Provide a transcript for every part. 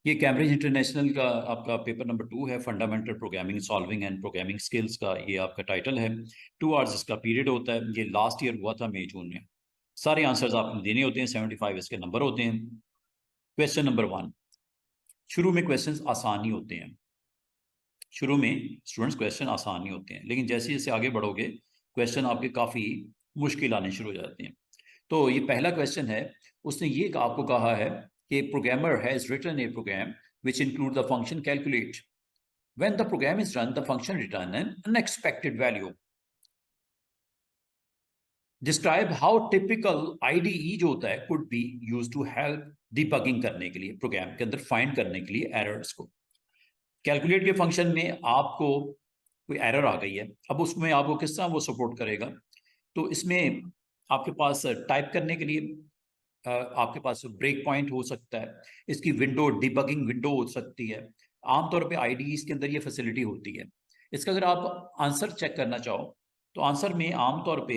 ये Cambridge international का आपका पेपर नंबर 2 है, fundamental programming solving and programming skills का ये आपका टाइटल है। 2 आवर्स इसका पीरियड होता है। ये लास्ट ईयर हुआ था मई जून में। सारे आंसर्स आपने देने होते हैं, 75 इसके नंबर होते हैं। Question number 1। शुरू में क्वेश्चंस आसान ही होते हैं, शुरू में स्टूडेंट्स क्वेश्चन आसान ही होते हैं, लेकिन जैसे जैसे आगे बढ़ोगे क्वेश्चन आपके काफ़ी मुश्किल आने शुरू हो जाते हैं। तो ये पहला क्वेश्चन है, उसने ये आपको कहा है कि programmer has written a program which include the function calculate. When the program is run, the function return an unexpected value. Describe how typical IDE जो होता है could be used to help debugging करने के लिए, programme के अंदर find करने के लिए एरर्स को। कैलकुलेट के फंक्शन में आपको कोई एरर आ गई है, अब उसमें आपको किस तरह वो सपोर्ट करेगा। तो इसमें आपके पास टाइप करने के लिए आपके पास ब्रेक पॉइंट हो सकता है, इसकी विंडो डिबगिंग विंडो हो सकती है। आमतौर पे आईडीईज के अंदर ये फैसिलिटी होती है। इसका अगर आप आंसर चेक करना चाहो तो आंसर में आमतौर पे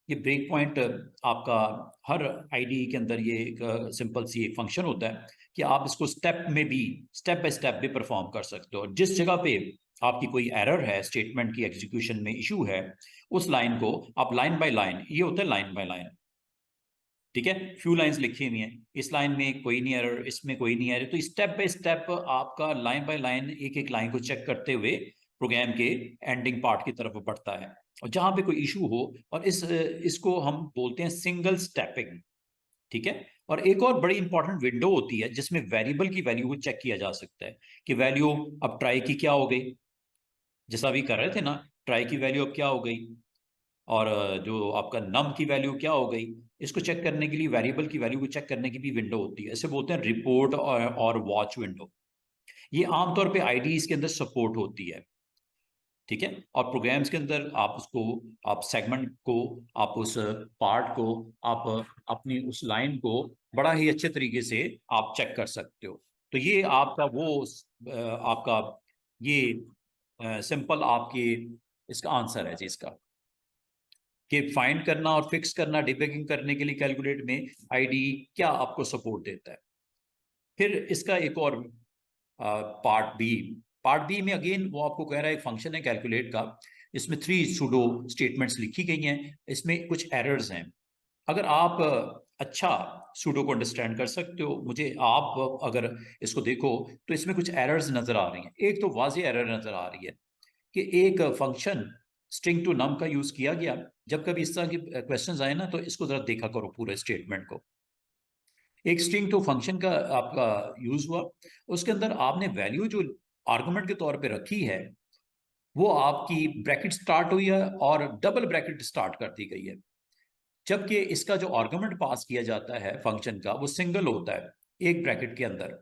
ये ब्रेक पॉइंट आपका हर आईडीई के अंदर ये एक सिंपल सी एक फंक्शन होता है कि आप इसको स्टेप बाय स्टेप भी परफॉर्म कर सकते हो। जिस जगह पे आपकी कोई एरर है, स्टेटमेंट की एग्जीक्यूशन में इशू है, उस लाइन को आप लाइन बाय लाइन, ये होता है लाइन बाय लाइन, ठीक है, फ्यू लाइंस लिखी हुई हैं, इस लाइन में कोई नहीं एरर, इसमें कोई नहीं एरर, तो स्टेप बाय स्टेप आपका लाइन बाय लाइन एक एक लाइन को चेक करते हुए प्रोग्राम के एंडिंग पार्ट की तरफ बढ़ता है। और जहां पे कोई इशू हो, और इसको हम बोलते हैं सिंगल स्टेपिंग, ठीक है। और एक और बड़ी इंपॉर्टेंट विंडो होती है जिसमें वेरिएबल की वैल्यू को चेक किया जा सकता है कि वैल्यू अब ट्राई की क्या हो गई, जैसा अभी कर रहे थे ना, ट्राई की वैल्यू अब क्या हो गई, और जो आपका नम की वैल्यू क्या हो गई। इसको चेक करने के लिए वेरिएबल की वैल्यू को चेक करने की भी विंडो होती है, इसे बोलते हैं रिपोर्ट और वॉच विंडो। ये आमतौर पे आईडीज के अंदर सपोर्ट होती है, ठीक है। और प्रोग्राम्स के अंदर आप उसको, आप सेगमेंट को, आप उस पार्ट को, आप अपनी उस लाइन को बड़ा ही अच्छे तरीके से आप चेक कर सकते हो। तो ये आपका वो आपका ये सिंपल आपके इसका आंसर है जी इसका, कि फाइंड करना और फिक्स करना, डिबगिंग करने के लिए कैलकुलेट में आईडी क्या आपको सपोर्ट देता है। फिर इसका एक और पार्ट बी में अगेन वो आपको कह रहा है एक फंक्शन है कैलकुलेट का, इसमें 3 सूडो स्टेटमेंट्स लिखी गई हैं, इसमें कुछ एरर्स हैं। अगर आप अच्छा सूडो को अंडरस्टैंड कर सकते हो, मुझे आप अगर इसको देखो तो इसमें कुछ एरर्स नजर आ रही हैं। एक तो वाज़ेह एरर नजर आ रही है कि एक फंक्शन स्ट्रिंग टू नम का यूज किया गया। जब कभी इस तरह के क्वेश्चंस आए ना तो इसको जरा देखा करो पूरे स्टेटमेंट को। एक स्ट्रिंग टू फंक्शन का आपका यूज हुआ, उसके अंदर आपने वैल्यू जो आर्गुमेंट के तौर पे रखी है वो आपकी ब्रैकेट स्टार्ट हुई है और डबल ब्रैकेट स्टार्ट कर दी गई है, जबकि इसका जो आर्गुमेंट पास किया जाता है फंक्शन का वो सिंगल होता है एक ब्रैकेट के अंदर।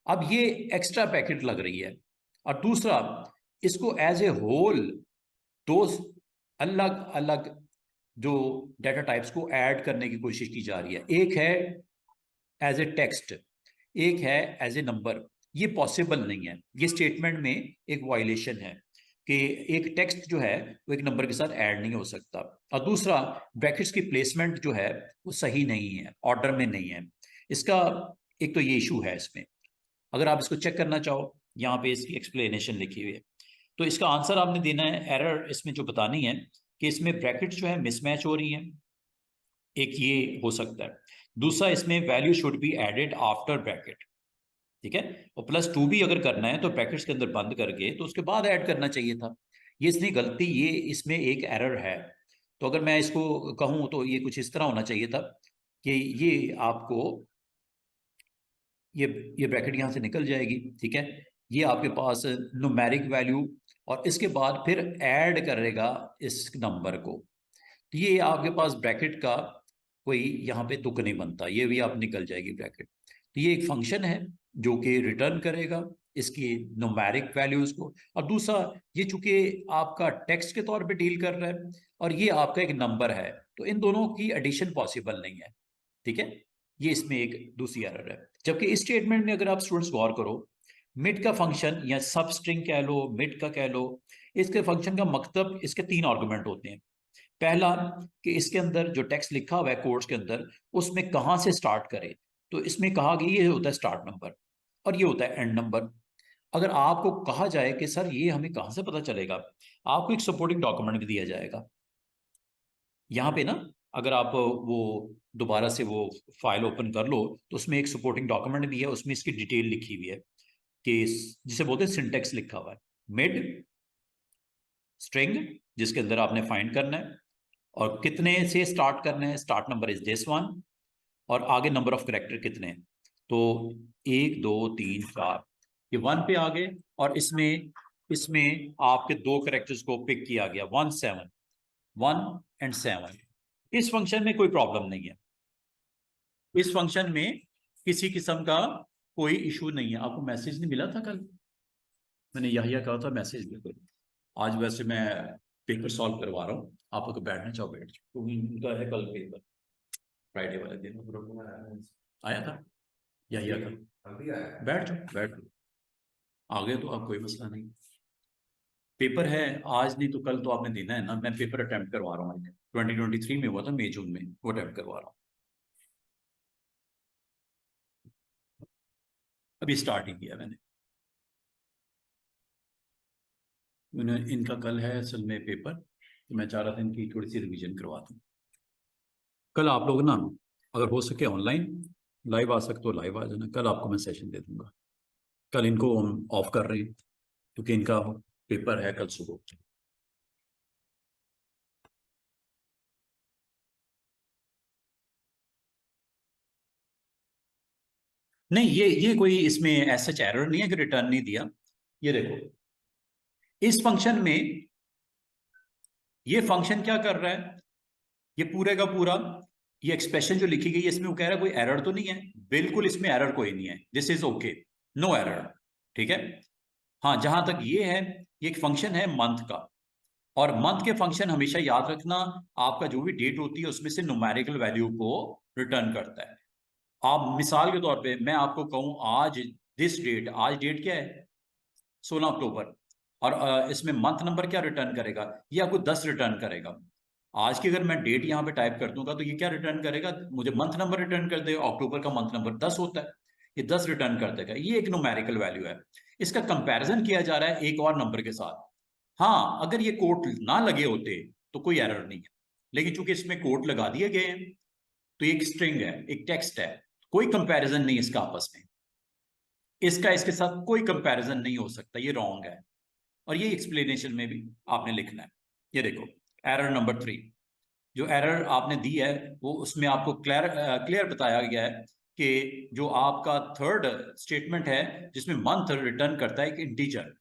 अब ये एक्स्ट्रा ब्रैकेट लग रही है। और दूसरा, इसको एज ए होल दो अलग अलग जो डाटा टाइप्स को ऐड करने की कोशिश की जा रही है, एक है एज ए टेक्स्ट, एक है एज ए नंबर। ये पॉसिबल नहीं है, ये स्टेटमेंट में एक वायलेशन है कि एक टेक्स्ट जो है वो एक नंबर के साथ ऐड नहीं हो सकता। और दूसरा, ब्रैकेट्स की प्लेसमेंट जो है वो सही नहीं है, ऑर्डर में नहीं है। इसका एक तो ये इशू है इसमें। अगर आप इसको चेक करना चाहो, यहाँ पे इसकी एक्सप्लेनेशन लिखी हुई है, तो इसका आंसर आपने देना है। एरर इसमें जो बतानी है कि इसमें ब्रैकेट जो है मिसमैच हो रही है, एक ये हो सकता है। दूसरा, इसमें value should be added after bracket, ठीक है। और +2 भी अगर करना है तो ब्रैकेट्स के अंदर बंद करके तो उसके बाद ऐड करना चाहिए था। ये इसने गलती, ये इसमें एक एरर है। तो अगर मैं इसको कहूँ तो ये कुछ इस तरह होना चाहिए था कि ये आपको ये ब्रैकेट यहाँ से निकल जाएगी, ठीक है। ये आपके पास न्यूमेरिक वैल्यू और इसके बाद फिर ऐड करेगा इस नंबर को। तो ये आपके पास ब्रैकेट का कोई यहाँ पे तुक नहीं बनता, ये भी आप निकल जाएगी ब्रैकेट। तो ये एक फंक्शन है जो कि रिटर्न करेगा इसकी न्यूमेरिक वैल्यूज को। और दूसरा, ये चूंकि आपका टेक्स्ट के तौर पे डील कर रहा है और ये आपका एक नंबर है, तो इन दोनों की एडिशन पॉसिबल नहीं है, ठीक है। ये इसमें एक दूसरी एरर है। जबकि इस स्टेटमेंट में अगर आप स्टूडेंट्स गौर करो, मिड का फंक्शन या सब स्ट्रिंग कह लो, मिड का कह लो, इसके फंक्शन का मतलब इसके 3 आर्गुमेंट होते हैं। पहला, कि इसके अंदर जो टेक्स्ट लिखा हुआ है कोड्स के अंदर उसमें कहां से स्टार्ट करें, तो इसमें कहा कि ये होता है स्टार्ट नंबर। और ये होता है एंड नंबर। अगर आपको कहा जाए कि सर ये हमें कहाँ से पता चलेगा, आपको एक सपोर्टिंग डॉक्यूमेंट भी दिया जाएगा यहाँ पे ना। अगर आप वो दोबारा से वो फाइल ओपन कर लो तो उसमें एक सपोर्टिंग डॉक्यूमेंट भी है, उसमें इसकी डिटेल लिखी हुई है कि जिसे बोलते हैं सिंटेक्स लिखा हुआ है, मिड स्ट्रिंग जिसके अंदर आपने फाइंड करना है और कितने से स्टार्ट करना है, start number is this one, और आगे नंबर ऑफ करेक्टर कितने हैं। तो 1 2 3 4 ये 1 पे आ गए, और इसमें इसमें आपके 2 करेक्टर्स को पिक किया गया 1 7 1 और 7। इस फंक्शन में कोई प्रॉब्लम नहीं है, इस फंक्शन में किसी किस्म का कोई इशू नहीं है। आपको मैसेज नहीं मिला था कल? मैंने यही कहा था मैसेज बिल्कुल। आज वैसे मैं पेपर सॉल्व करवा रहा हूँ, आप अगर बैठना चाहो बैठ जाओ, क्योंकि उनका है कल पेपर, फ्राइडे वाले दिन आया था यही का। बैठ जाओ बैठ जाओ, आ गए तो अब कोई मसला नहीं। पेपर है आज नहीं तो कल तो आपने देना है ना। मैं पेपर अटेम्प्ट करवा रहा हूँ, 2023 में हुआ था, मई जून में, वो अटेम्प्ट करवा रहा हूँ। अभी स्टार्ट ही किया मैंने। इनका कल है असल में पेपर, तो मैं चाह रहा था इनकी थोड़ी सी रिवीजन करवा दूँ। कल आप लोग ना अगर हो सके ऑनलाइन लाइव आ सकते हो, लाइव आ जाना। कल आपको मैं सेशन दे दूंगा। कल इनको हम ऑफ कर रहे हैं क्योंकि इनका पेपर है कल सुबह। नहीं, ये कोई इसमें ऐसा एरर नहीं है कि रिटर्न नहीं दिया। ये देखो, इस फंक्शन में ये फंक्शन क्या कर रहा है, ये पूरे का पूरा ये एक्सप्रेशन जो लिखी गई है इसमें वो कह रहा है कोई एरर तो नहीं है। बिल्कुल इसमें एरर कोई नहीं है, this is okay, no error. ठीक है। हाँ, जहां तक ये है, ये एक फंक्शन है मंथ का, और मंथ के फंक्शन हमेशा याद रखना, आपका जो भी डेट होती है उसमें से न्यूमेरिकल वैल्यू को रिटर्न करता है। आप मिसाल के तौर पे मैं आपको कहूं आज दिस डेट, आज डेट क्या है 16 अक्टूबर, और इसमें मंथ नंबर क्या रिटर्न करेगा, ये आपको 10 रिटर्न करेगा। आज की अगर मैं डेट यहाँ पे टाइप कर दूंगा तो ये क्या रिटर्न करेगा, मुझे मंथ नंबर रिटर्न कर देगा। अक्टूबर का मंथ नंबर 10 होता है, ये 10 रिटर्न कर देगा। ये एक न्यूमेरिकल वैल्यू है। इसका कंपैरिजन किया जा रहा है एक और नंबर के साथ। हाँ, अगर ये कोट ना लगे होते तो कोई एरर नहीं है, लेकिन चूंकि इसमें कोट लगा दिए गए हैं तो एक स्ट्रिंग है, एक टेक्स्ट है, कोई कंपैरिजन नहीं इसका आपस में, इसका इसके साथ कोई कंपैरिजन नहीं हो सकता, ये रॉन्ग है। और ये एक्सप्लेनेशन में भी आपने लिखना है। ये देखो, एरर नंबर 3, जो एरर आपने दी है वो उसमें आपको क्लियर बताया गया है कि जो आपका थर्ड स्टेटमेंट है जिसमें मंथ रिटर्न करता है एक इंटीजर।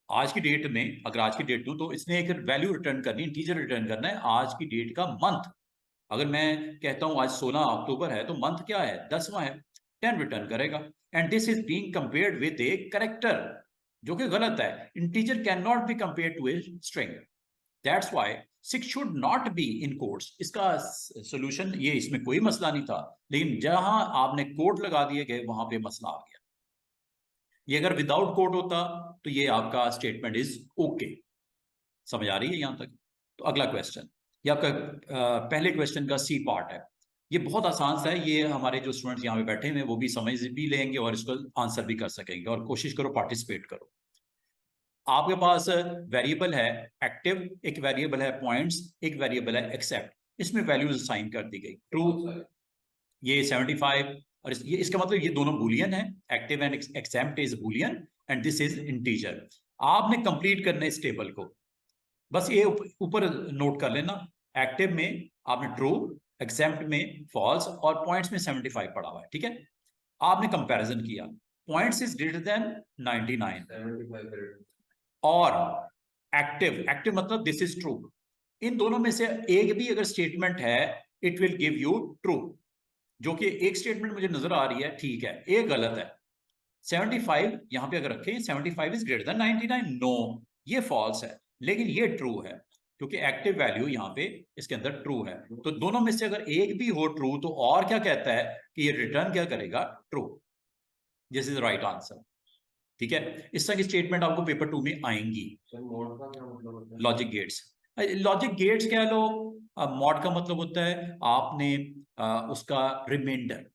आज की डेट में अगर आज की डेट दूं तो इसने एक वैल्यू रिटर्न करनी, इंटीजर रिटर्न करना है आज की डेट का मंथ। अगर मैं कहता हूं आज 16 अक्टूबर है तो मंथ क्या है, 10वां है, 10 रिटर्न करेगा। And this is being compared with a character, जो कि गलत है। Integer can not be compared to a string, that's why 6 should not be in quotes. इसका सोल्यूशन ये, इसमें कोई मसला नहीं था, लेकिन जहां आपने कोट लगा दिए गए वहां पे मसला आ गया। ये अगर विदाउट कोट होता तो ये आपका स्टेटमेंट इज ओके। समझ आ रही है यहां तक? तो अगला क्वेश्चन, ये आपका पहले क्वेश्चन का सी पार्ट है। ये बहुत आसान सा है, ये हमारे जो स्टूडेंट्स यहाँ पे बैठे हुए हैं वो भी समझ भी लेंगे और इसको आंसर भी कर सकेंगे। और कोशिश करो पार्टिसिपेट करो। आपके पास वेरिएबल है एक्टिव, एक वेरिएबल है पॉइंट्स, एक वेरिएबल है एक्सेप्ट। इसमें वैल्यूज असाइन कर दी गई, ट्रू ये 75, और ये इसका मतलब ये दोनों बुलियन है, active and except is boolean and this is integer. आपने कंप्लीट करना है इस टेबल को, बस ये ऊपर नोट कर लेना। एक्टिव में आपने ट्रू, एक्सेप्ट में फॉल्स, और पॉइंट्स में 75 पड़ा हुआ है। ठीक है, आपने कंपैरिजन किया, पॉइंट्स इज ग्रेटर देन 99 और एक्टिव, एक्टिव मतलब दिस इज ट्रू। इन दोनों में से एक भी अगर स्टेटमेंट है it will give you true, जो कि एक स्टेटमेंट मुझे नजर आ रही है ठीक है, एक गलत है। 75 यहां पे अगर रखें, 75 इज ग्रेटर देन 99, नो ये फॉल्स है, लेकिन ये ट्रू है क्योंकि एक्टिव वैल्यू यहां पे इसके अंदर ट्रू है। तो दोनों में से अगर एक भी हो ट्रू तो और क्या कहता है कि ये रिटर्न क्या करेगा, true. This is right answer. ठीक है, इस तरह की स्टेटमेंट आपको पेपर 2 में आएंगी। लॉजिक गेट्स, लॉजिक गेट्स कह लो, मॉड का मतलब होता है आपने उसका रिमाइंडर,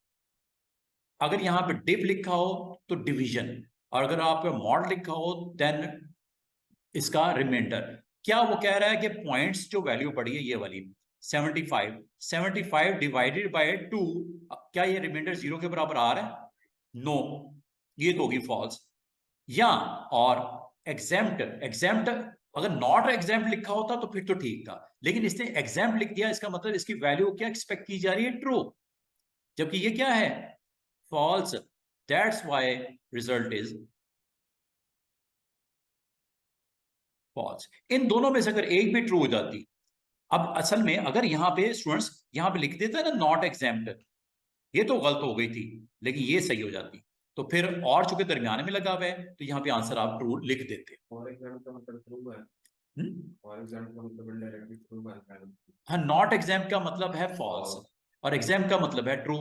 अगर यहाँ पे डिव लिखा हो तो डिवीजन, और अगर आप मॉड लिखा हो देन इसका रिमाइंडर। क्या वो कह रहा है कि पॉइंट्स जो वैल्यू पड़ी है ये वाली 75 डिवाइडेड बाय 2, क्या ये रिमाइंडर 0 के बराबर आ रहा है? नो, ये तो होगी फॉल्स। या और एग्जेम्प्ट अगर नॉट एग्जेम्प्ट लिखा होता तो फिर तो ठीक था, लेकिन इसने एग्जेम्प्ट लिख दिया, इसका मतलब इसकी वैल्यू क्या एक्सपेक्ट की जा रही है? ट्रू, जबकि ये क्या है? False. That's why result is false. इन दोनों में से अगर एक भी ट्रू हो जाती, अब असल में अगर यहाँ पे स्टूडेंट्स यहाँ पे लिख देता है ना नॉट एग्जेम्प्ट, ये तो गलत हो गई थी, लेकिन ये सही हो जाती, तो फिर और चूंकि दरमियान में लगा हुआ है तो यहाँ पे आंसर आप ट्रू लिख देते। फॉर एग्जाम्पल का मतलब ट्रू है, फॉर एग्जाम्पल का मतलब इनडायरेक्टली ट्रू है। हाँ, नॉट एग्जाम का मतलब है फॉल्स और एग्जाम का मतलब है ट्रू।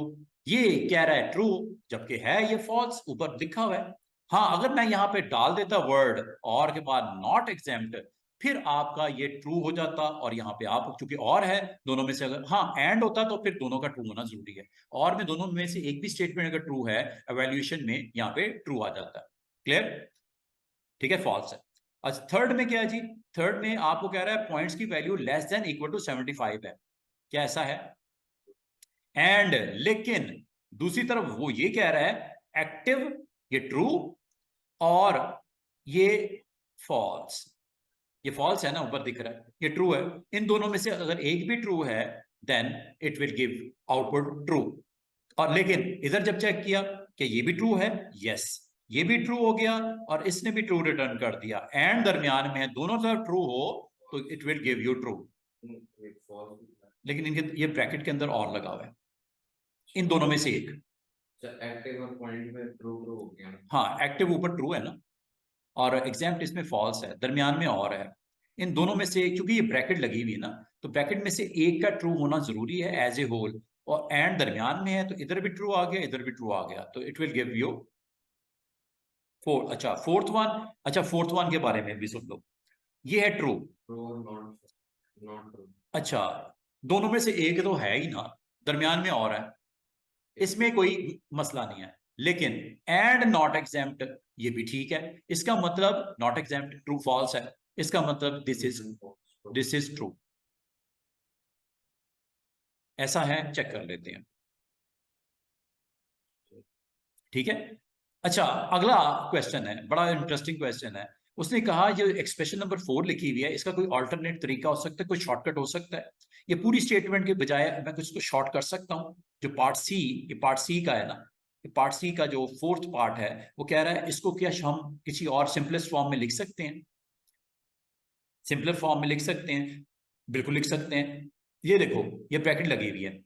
ये कह रहा है ट्रू जबकि है ये फॉल्स, ऊपर लिखा हुआ है। हाँ, अगर मैं यहाँ पे डाल देता वर्ड और के बाद नॉट एग्जाम्ड, फिर आपका ये ट्रू हो जाता, और यहाँ पे आप चूंकि और है दोनों में से अगर हाँ एंड होता तो फिर दोनों का ट्रू होना जरूरी है, और में दोनों में से एक भी स्टेटमेंट अगर ट्रू है एवेल्यूएशन में यहाँ पे ट्रू आ जाता है। क्लियर? ठीक है, फॉल्स है। अच्छा, थर्ड में क्या है जी? थर्ड में आपको कह रहा है पॉइंट्स की value less than equal to 75 है। क्या ऐसा है? एंड लेकिन दूसरी तरफ वो ये कह रहा है एक्टिव, ये ट्रू, और ये फॉल्स। ये फॉल्स है ना, ऊपर दिख रहा है, ये ट्रू है। इन दोनों में से अगर एक भी ट्रू है then it will give output true. और लेकिन इधर जब चेक किया कि ये भी ट्रू है, यस ये भी ट्रू हो गया, और इसने भी ट्रू रिटर्न कर दिया, एंड दरमियान में है, दोनों तरफ ट्रू हो तो it will give you true. लेकिन इनके ये ब्रैकेट के अंदर और लगा हुआ है, इन दोनों में से एक। एक्टिव और पॉइंट में ट्रू ट्रू हो गया। हाँ, एक्टिव ऊपर ट्रू है ना, और एग्जैम्प्ट इसमें फॉल्स है, दरमियान में और है। इन दोनों में से क्योंकि ये ब्रैकेट लगी हुई है ना, तो ब्रैकेट में से एक का ट्रू होना जरूरी है एज ए होल, और एंड दरमियान में है तो इधर भी ट्रू आ गया, इधर भी ट्रू आ गया, तो it will give you four. अच्छा, फोर्थ वन। अच्छा, फोर्थ वन के बारे में भी सुन लो, ये है ट्रू। Not true. अच्छा, दोनों में से एक तो है ही ना, दरमियान में और है, इसमें कोई मसला नहीं है। लेकिन एंड नॉट एग्जेम्प्ट ये भी ठीक है, इसका मतलब नॉट एग्जेम्प्ट ट्रू फॉल्स है, इसका मतलब दिस इज ट्रू। ऐसा है, चेक कर लेते हैं। ठीक है। अच्छा, अगला क्वेश्चन है, बड़ा इंटरेस्टिंग क्वेश्चन है। उसने कहा जो एक्सप्रेशन नंबर 4 लिखी हुई है, इसका कोई ऑल्टरनेट तरीका हो सकता है, कोई शॉर्टकट हो सकता है? ये पूरी स्टेटमेंट के बजाय मैं कुछ को शॉर्ट कर सकता हूँ। जो पार्ट सी, ये पार्ट सी का है ना, ये पार्ट सी का जो फोर्थ पार्ट है, वो कह रहा है इसको क्या हम किसी और सिंपलेस्ट फॉर्म में लिख सकते हैं? सिंपलर फॉर्म में लिख सकते हैं, बिल्कुल लिख सकते हैं। ये देखो, ये ब्रैकेट लगी हुई है,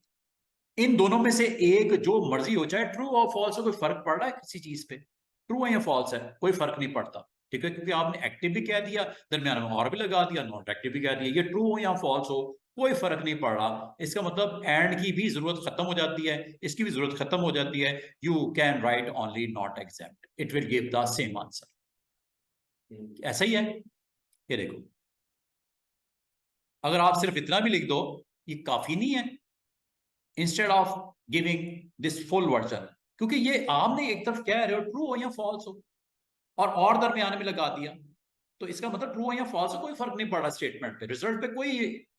इन दोनों में से एक जो मर्जी हो, चाहे ट्रू और फॉल्स हो, कोई फर्क पड़ रहा है किसी चीज पे? ट्रू है या फॉल्स है, कोई फर्क नहीं पड़ता। ठीक है, क्योंकि आपने एक्टिव भी कह दिया, दरमियान में और भी लगा दिया, नॉट एक्टिव भी कह दिया, ये ट्रू हो या फॉल्स हो कोई फर्क नहीं पड़ रहा। इसका मतलब एंड की भी जरूरत खत्म हो जाती है, इसकी भी जरूरत खत्म हो जाती है। You can write only not exempt, it will give the same answer. ऐसा ही है, ये देखो, अगर आप सिर्फ इतना भी लिख दो, ये काफी नहीं है instead of giving this full version? क्योंकि ये आपने एक तरफ कह रहे हो ट्रू हो या फॉल्स हो, और दरमियान में लगा दिया, तो इसका मतलब ट्रू हो या फॉल्स हो कोई फर्क नहीं पड़ रहा, स्टेटमेंट पे, रिजल्ट पे कोई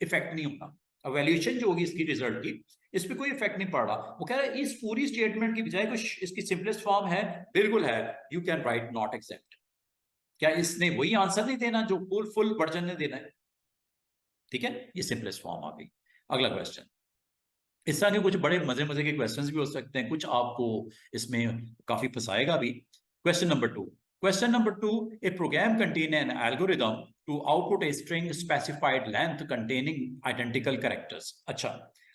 इफेक्ट नहीं होगा। एवेल्यूएशन जो होगी इसकी रिजल्ट की, इस पर कोई इफेक्ट नहीं पड़ रहा। वो कह रहा है इस पूरी स्टेटमेंट की बजाय कुछ इसकी सिंपलेस्ट फॉर्म है, बिल्कुल है, you can write not exempt. क्या इसने वही आंसर नहीं देना जो फुल वर्जन ने देना है? ठीक है, ये सिंपलेस्ट फॉर्म आ गई। अगला क्वेश्चन, इस तरह के कुछ बड़े मजे मजे के क्वेश्चंस भी हो सकते हैं, कुछ आपको इसमें काफी फंसाएगा भी। Question number 2, question number 2, a program contain an algorithm to output a string specified length containing identical characters. अच्छा,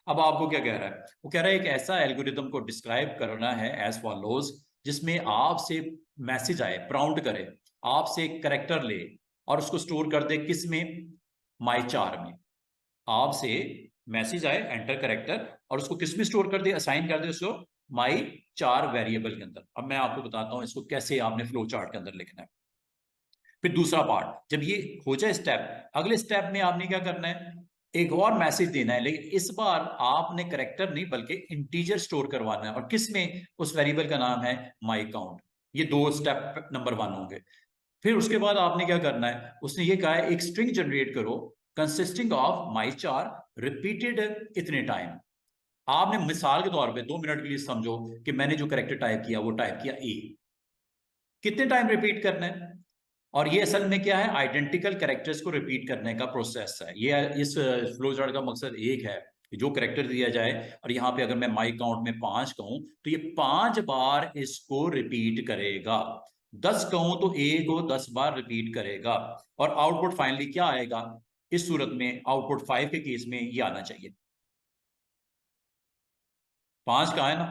अब आपको क्या कह रहा है? वो कह रहा है एक ऐसा एल्गोरिदम को डिस्क्राइब करना है एज फॉलोज, जिसमें आपसे मैसेज आए, प्राउंट करे, आपसे एक करेक्टर ले और उसको स्टोर कर दे, किस में? माई चार में। आपसे मैसेज आए, एंटर करेक्टर, और उसको किस में स्टोर कर दे, असाइन कर दे उसको माई चार वेरिएबल के अंदर। अब मैं आपको बताता हूं इसको कैसे आपने फ्लो चार्ट के अंदर लिखना है। फिर दूसरा पार्ट, जब ये हो जाए स्टेप, अगले स्टेप में आपने क्या करना है? एक और मैसेज देना है, लेकिन इस बार आपने करेक्टर नहीं बल्कि इंटीजर स्टोर करवाना है। और किसमें? उस वेरिएबल का नाम है माई काउंट। ये 2 स्टेप नंबर 1 होंगे। फिर उसके बाद आपने क्या करना है, उसने ये कहा है एक स्ट्रिंग जनरेट करो कंसिस्टिंग ऑफ माई चार रिपीटेड इतने टाइम। आपने मिसाल के तौर पे 2 मिनट के लिए समझो कि मैंने जो करेक्टर टाइप किया वो टाइप किया ए, कितने टाइम रिपीट करना है। और ये असल में क्या है, आइडेंटिकल कैरेक्टर्स को रिपीट करने का प्रोसेस है। ये इस फ्लो चार्ट का मकसद एक है कि जो कैरेक्टर दिया जाए, और यहाँ पे अगर मैं माई काउंट में 5 कहूं तो ये 5 बार इसको रिपीट करेगा। 10 कहूं तो ए को 10 बार रिपीट करेगा। और आउटपुट फाइनली क्या आएगा, इस सूरत में आउटपुट 5 के केस में ये आना चाहिए। 5 का है ना।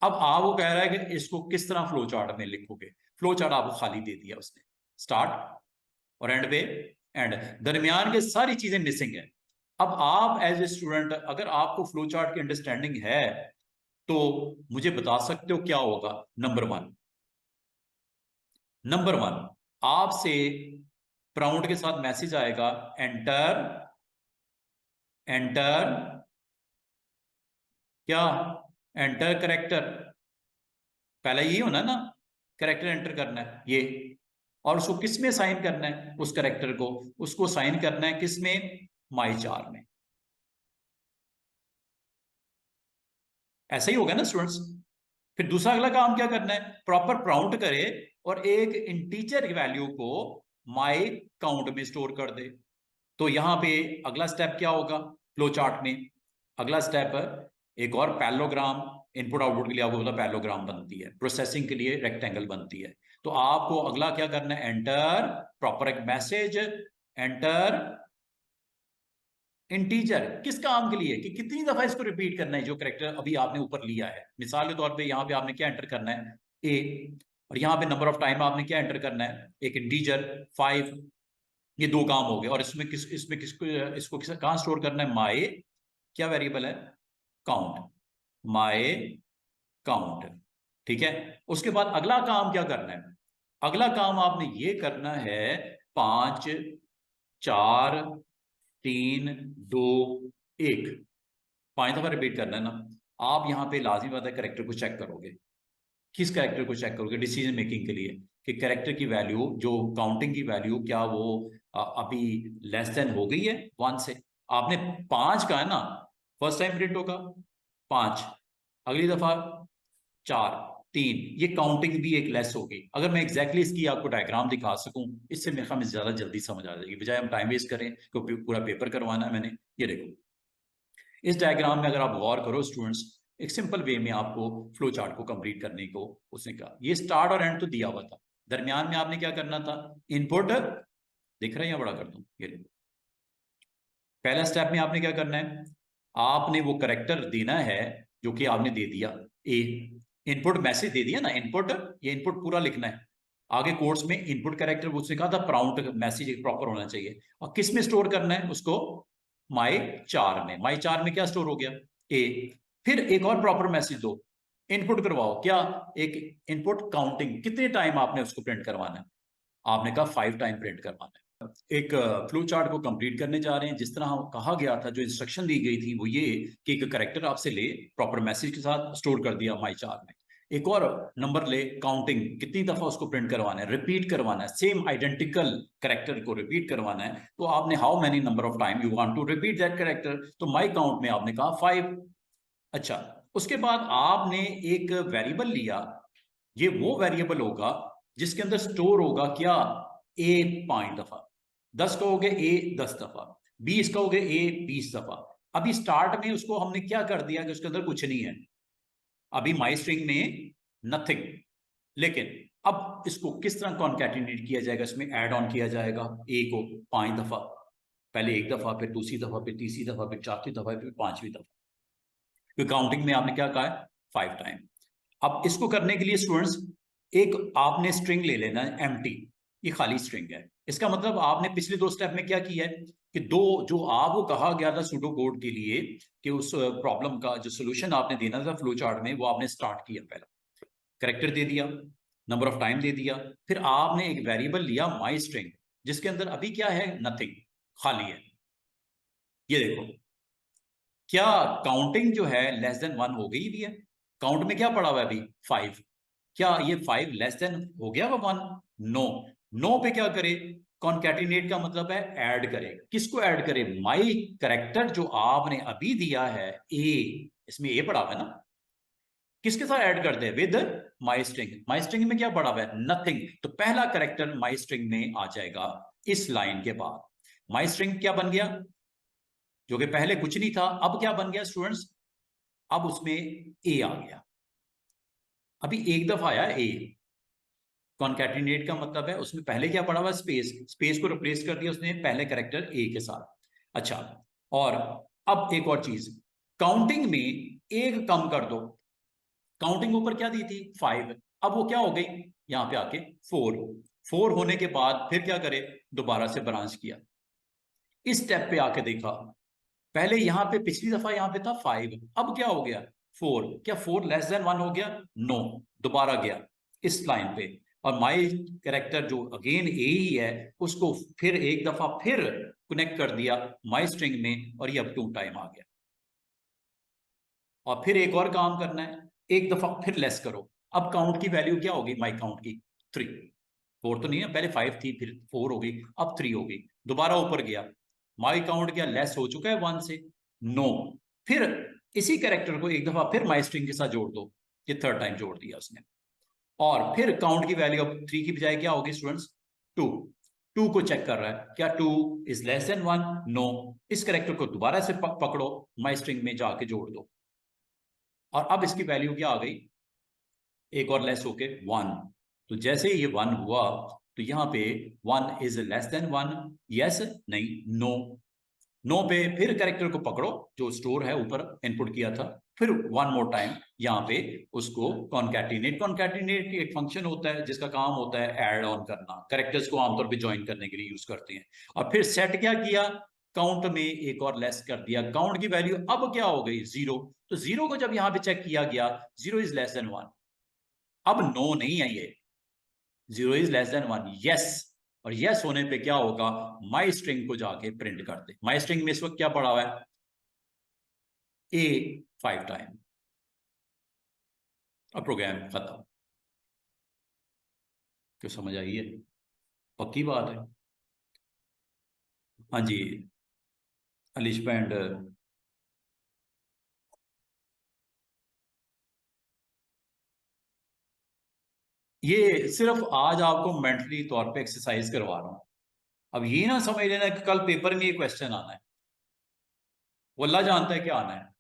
अब आप वो कह रहा है कि इसको किस तरह फ्लो चार्ट में लिखोगे। फ्लो चार्ट आपको खाली दे दिया उसने, स्टार्ट और एंड पे एंड, दरमियान के सारी चीजें मिसिंग है। अब आप एज ए स्टूडेंट अगर आपको फ्लो चार्ट की अंडरस्टैंडिंग है तो मुझे बता सकते हो क्या होगा। नंबर वन आपसे प्राउंट के साथ मैसेज आएगा, एंटर एंटर क्या, एंटर करेक्टर। पहला यही होना ना, करेक्टर एंटर करना है ये। और उसको किस में साइन करना है, उस करेक्टर को उसको साइन करना है किस में, माई चार में। ऐसा ही होगा ना स्टूडेंट्स। फिर दूसरा अगला काम क्या करना है, प्रॉपर प्राउंट करे और एक इंटीजर की वैल्यू को माई काउंट में स्टोर कर दे। तो यहां पे अगला स्टेप क्या होगा फ्लो चार्ट में, अगला स्टेप एक और पैरेललोग्राम। इनपुट आउटपुट के लिए आपको पता पैरेललोग्राम बनती है, प्रोसेसिंग के लिए रेक्टेंगल बनती है। तो आपको अगला क्या करना है, एंटर प्रॉपर एक मैसेज, एंटर इंटीजर। किस काम के लिए, कि कितनी दफा इसको रिपीट करना है जो करेक्टर अभी आपने ऊपर लिया है। मिसाल के तौर पे यहाँ पे आपने क्या एंटर करना है, ए। और यहाँ पे नंबर ऑफ टाइम आपने क्या एंटर करना है, एक इंटीजर 5। ये 2 काम हो गए। और इसमें किसको इसको कहाँ स्टोर करना है, माई क्या वेरिएबल है, काउंट, माई काउंट। ठीक है। उसके बाद अगला काम क्या करना है, अगला काम आपने ये करना है 5 4 3 2 1, 5 दफा रिपीट करना है ना। आप यहाँ पे लाजमी बात है करेक्टर को चेक करोगे। किस करेक्टर को चेक करोगे, डिसीजन मेकिंग के लिए, कि करेक्टर की वैल्यू जो काउंटिंग की वैल्यू क्या वो अभी लेस देन हो गई है 1 से। आपने 5 का है ना, फर्स्ट टाइम प्रिंट होगा 5, अगली दफा 4 3, ये काउंटिंग भी एक लेस होगी। अगर मैं एग्जैक्टली इसकी आपको डायग्राम दिखा सकूं, इससे मेरे ख्याल में ज्यादा जल्दी समझ आ जाएगी, बजाय हम टाइम वेस्ट करें क्योंकि पूरा पेपर करवाना है मैंने। ये देखो, इस डायग्राम में अगर आप गौर करो स्टूडेंट्स, एक सिंपल वे में आपको फ्लो चार्ट को कंप्लीट करने को उसने कहा। ये स्टार्ट और एंड तो दिया हुआ था, दरमियान में आपने क्या करना था, इनपुट दिख रहा है, या बड़ा कर दूं, ये देखो। पहला स्टेप में आपने क्या करना है, आपने वो करेक्टर देना है जो कि आपने दे दिया, ए। इनपुट मैसेज दे दिया ना, इनपुट, ये इनपुट पूरा लिखना है। आगे कोर्स में इनपुट करेक्टर उसने कहा था प्राउंट मैसेज एक प्रॉपर होना चाहिए। और किस में स्टोर करना है उसको, माई चार में। माई चार में क्या स्टोर हो गया, ए। फिर एक और प्रॉपर मैसेज दो, इनपुट करवाओ क्या, एक इनपुट काउंटिंग, कितने टाइम आपने उसको प्रिंट करवाना है। आपने कहा 5 टाइम प्रिंट करवाना है। एक फ्लो चार्ट को कंप्लीट करने जा रहे हैं जिस तरह कहा गया था, जो इंस्ट्रक्शन दी गई थी वो ये कि एक करेक्टर आपसे ले, प्रॉपर मैसेज के साथ स्टोर कर दिया माई चार में। एक और नंबर ले, काउंटिंग, कितनी दफा उसको प्रिंट करवाना है, रिपीट करवाना है, सेम आइडेंटिकल करेक्टर को रिपीट करवाना है। तो आपने how many number of time you want to repeat that character, तो माई काउंट में आपने कहा 5। अच्छा, उसके बाद आपने एक वेरिएबल लिया, ये वो वेरिएबल होगा जिसके अंदर स्टोर होगा क्या, ए 5 दफा, 10 कहोगे ए 10 दफा, 20 कहोगे ए 20 दफा। अभी स्टार्ट में उसको हमने क्या कर दिया कि उसके अंदर कुछ नहीं है, अभी माई स्ट्रिंग में नथिंग। लेकिन अब इसको किस तरह कॉन्कैटिनेट किया जाएगा, इसमें ऐड ऑन किया जाएगा ए को 5 दफा, पहले 1 दफा, फिर दूसरी दफा, फिर तीसरी दफा, फिर चौथी दफा, फिर 5वीं दफा। तो काउंटिंग में आपने क्या कहा है, 5 टाइम। अब इसको करने के लिए स्टूडेंट्स एक आपने स्ट्रिंग ले लेना है एम्प्टी, ये खाली स्ट्रिंग है। इसका मतलब आपने पिछले 2 स्टेप में क्या किया है कि दो जो आपको कहा गया था सूडो कोड के लिए कि उस प्रॉब्लम का जो सोल्यूशन आपने देना था फ्लो चार्ट में, वो आपने स्टार्ट किया। पहला करेक्टर दे दिया, नंबर ऑफ टाइम दे दिया, फिर आपने एक वेरिएबल लिया माई स्ट्रिंग जिसके अंदर अभी क्या है, नथिंग, खाली है। ये देखो, क्या काउंटिंग जो है लेस देन 1 हो गई भी है? काउंट में क्या पड़ा हुआ है अभी? 5। क्या ये 5 लेस देन हो गया वो 1? नो। नो पे क्या करे? कॉन्कैटिनेट का मतलब है ऐड करे। किसको ऐड करे? माई कैरेक्टर जो आपने अभी दिया है ए, इसमें ए पड़ा हुआ है ना, किसके साथ ऐड करते हैं? With my string. My string में क्या पड़ा हुआ है? नथिंग। तो पहला कैरेक्टर माई स्ट्रिंग में आ जाएगा इस लाइन के बाद। माई स्ट्रिंग क्या बन गया? जो कि पहले कुछ नहीं था, अब क्या बन गया स्टूडेंट्स? अब उसमें ए आ गया। अभी एक दफा आया ए। कॉन्कैटिनेट का मतलब है उसमें पहले क्या पड़ा हुआ? स्पेस। स्पेस को रिप्लेस कर दिया उसने पहले कैरेक्टर ए के साथ। अच्छा, और अब एक और चीज, काउंटिंग में एक कम कर दो। काउंटिंग ऊपर क्या दी थी? 5। अब वो क्या हो गई यहां पे आके? 4। 4 होने के बाद फिर क्या करे? दोबारा से ब्रांच किया। इस स्टेप पे आके देखा, पहले यहां पे पिछली दफा यहां पे था 5, अब क्या हो गया? 4। क्या 4 लेस देन 1 हो गया? नो। दोबारा गया इस लाइन पे, और माई कैरेक्टर जो अगेन ए ही है उसको फिर एक दफा फिर कनेक्ट कर दिया माई स्ट्रिंग में, और ये अब 2 टाइम आ गया। और फिर एक और काम करना है, एक दफा फिर लेस करो। अब काउंट की वैल्यू क्या होगी माई काउंट की? 3। 4 तो नहीं है, पहले 5 थी फिर 4 हो गई, अब 3 हो गई। दोबारा ऊपर गया, माई काउंट क्या लेस हो चुका है 1 से? नो। फिर इसी कैरेक्टर को एक दफा फिर माई स्ट्रिंग के साथ जोड़ दो। ये थर्ड टाइम जोड़ दिया उसने। और फिर काउंट की वैल्यू अब 3 की बजाय क्या होगी स्टूडेंट्स? 2। 2 को चेक कर रहा है, क्या 2 इज लेस देन 1? नो। इस कैरेक्टर को दोबारा से पकड़ो, माई स्ट्रिंग में जाके जोड़ दो, और अब इसकी वैल्यू क्या आ गई? एक और लेस होके 1। तो जैसे ये 1 हुआ तो यहां पे 1 इज लेस देन 1, यस नहीं, नो। नो पे फिर कैरेक्टर को पकड़ो जो स्टोर है ऊपर इनपुट किया था, फिर 1 मोर टाइम यहाँ पे उसको कॉन्कैटिनेट। कॉन्कैटिनेट एक फंक्शन होता है जिसका काम होता है ऐड ऑन करना, कैरेक्टर्स को आमतौर पे ज्वाइन करने के लिए यूज करते हैं। और फिर सेट क्या किया? काउंट में एक और लेस कर दिया। काउंट की वैल्यू अब क्या हो गई? 0। तो 0 को जब यहाँ पे चेक किया गया, 0 इज लेस देन 1। अब नो नहीं है ये, 0 इज लेस देन 1, यस। और यस होने पे क्या होगा? माई स्ट्रिंग को जाके प्रिंट कर दे। माई स्ट्रिंग में इस वक्त क्या पड़ा हुआ है? ए 5 टाइम। अब प्रोग्राम खत्म। क्यों? समझ आई है? पक्की बात है। हाँ जी, अलिश बैंड। ये सिर्फ आज आपको मेंटली तौर पे एक्सरसाइज करवा रहा हूं। अब ये ना समझ लेना कि कल पेपर में ये क्वेश्चन आना है, वो अल्लाह जानता है क्या आना है।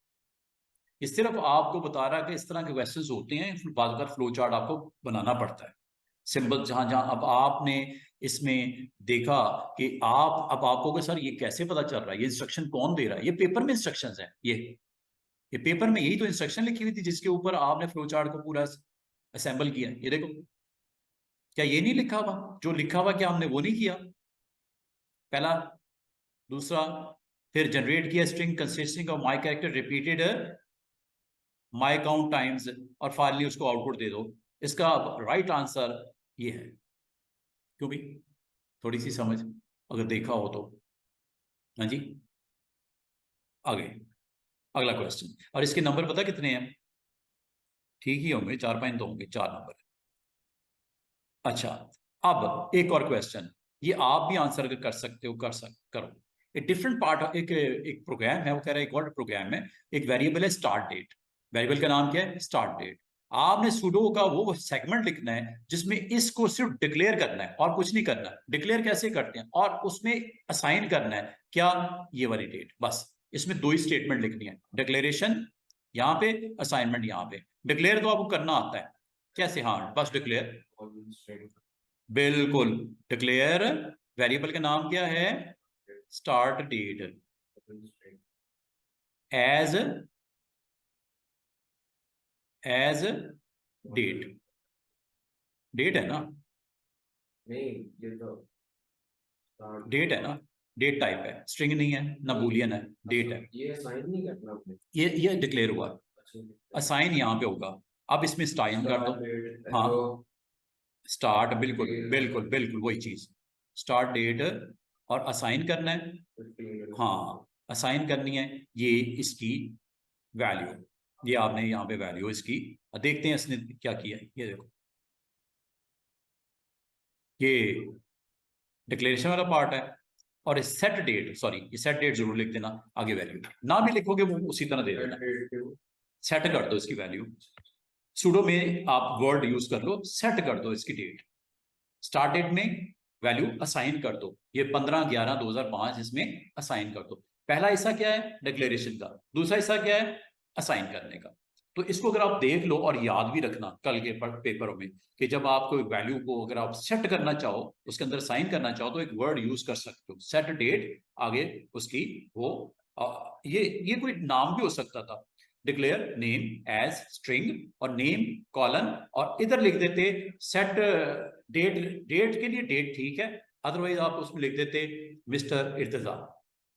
ये सिर्फ आपको बता रहा है कि इस तरह के क्वेश्चंस होते हैं, बाद बार फ्लो चार्ट आपको बनाना पड़ता है। सिंबल जहां जहां अब आपने इसमें देखा कि आप, अब आपको कि सर ये कैसे पता चल रहा है, ये इंस्ट्रक्शन कौन दे रहा है? ये पेपर में इंस्ट्रक्शंस है। ये पेपर में यही तो इंस्ट्रक्शन लिखी हुई थी जिसके ऊपर आपने फ्लो चार्ट को पूरा असेंबल किया। ये देखो, क्या ये नहीं लिखा हुआ? जो लिखा हुआ क्या हमने वो नहीं किया? पहला, दूसरा, फिर जनरेट किया string consisting of my character repeated my count times, और फाइनली उसको आउटपुट दे दो। इसका राइट आंसर ये है। क्यों भी? थोड़ी सी समझ अगर देखा हो तो। हाँ जी, आगे अगला क्वेश्चन। और इसके नंबर पता कितने हैं? ठीक ही होंगे, 4-5 तो होंगे, 4 नंबर। अच्छा, अब एक और क्वेश्चन, ये आप भी आंसर कर सकते हो, करो। एक डिफरेंट पार्ट, एक एक प्रोग्राम है, वो कह रहा है एक और प्रोग्राम है, एक वेरिएबल है स्टार्ट डेट। वेरिएबल का नाम क्या है? Start date. आपने सुडो का वो सेगमेंट लिखना है जिसमें इसको सिर्फ डिक्लेयर करना है और कुछ नहीं करना है। डिक्लेयर कैसे करते हैं? और उसमें असाइन करना है क्या? ये वाली डेट। बस इसमें 2 ही स्टेटमेंट लिखनी है, डिक्लेरेशन यहाँ पे, असाइनमेंट यहाँ पे। डिक्लेयर तो आपको करना आता है कैसे? हाँ, बस डिक्लेयर। बिल्कुल, डिक्लेयर। वेरिएबल का नाम क्या है? Start date. एज डेट। डेट है ना? नहीं, ये तो डेट है ना? डेट टाइप है, स्ट्रिंग नहीं है ना, बूलियन है, डेट है। ये साइन नहीं करना आपने। ये डिक्लेयर हुआ, अच्छा, असाइन यहाँ पे होगा। अब इसमें स्टाइन कर दो। हाँ, स्टार्ट, बिल्कुल बिल्कुल बिल्कुल वही चीज। स्टार्ट डेट और असाइन करना है। हाँ, असाइन करनी है ये इसकी वैल्यू, ये आपने यहाँ पे वैल्यू इसकी, देखते हैं इसने क्या किया है। ये देखो, ये डिक्लेरेशन वाला पार्ट है, और सेट डेट, सॉरी ये सेट डेट जरूर लिख देना, आगे वैल्यू ना भी लिखोगे वो उसी तरह दे देना, सेट कर दो इसकी वैल्यू। सूडो में आप वर्ड यूज कर लो, सेट कर दो इसकी डेट, स्टार्ट डेट में वैल्यू असाइन कर दो, ये 15/11/2005 इसमें असाइन कर दो। पहला हिस्सा क्या है डिक्लेरेशन का, दूसरा हिस्सा क्या है असाइन करने का। तो इसको अगर आप देख लो और याद भी रखना कल के पेपरों में, कि जब आप कोई वैल्यू को अगर आप सेट करना चाहो, उसके अंदर साइन करना चाहो, तो एक वर्ड यूज कर सकते हो, सेट डेट, आगे उसकी वो ये कोई नाम भी हो सकता था, डिक्लेयर नेम एज स्ट्रिंग, और नेम कॉलन, और इधर लिख देते सेट डेट, डेट के लिए डेट ठीक है, अदरवाइज आप उसमें लिख देते मिस्टर इर्तिजा,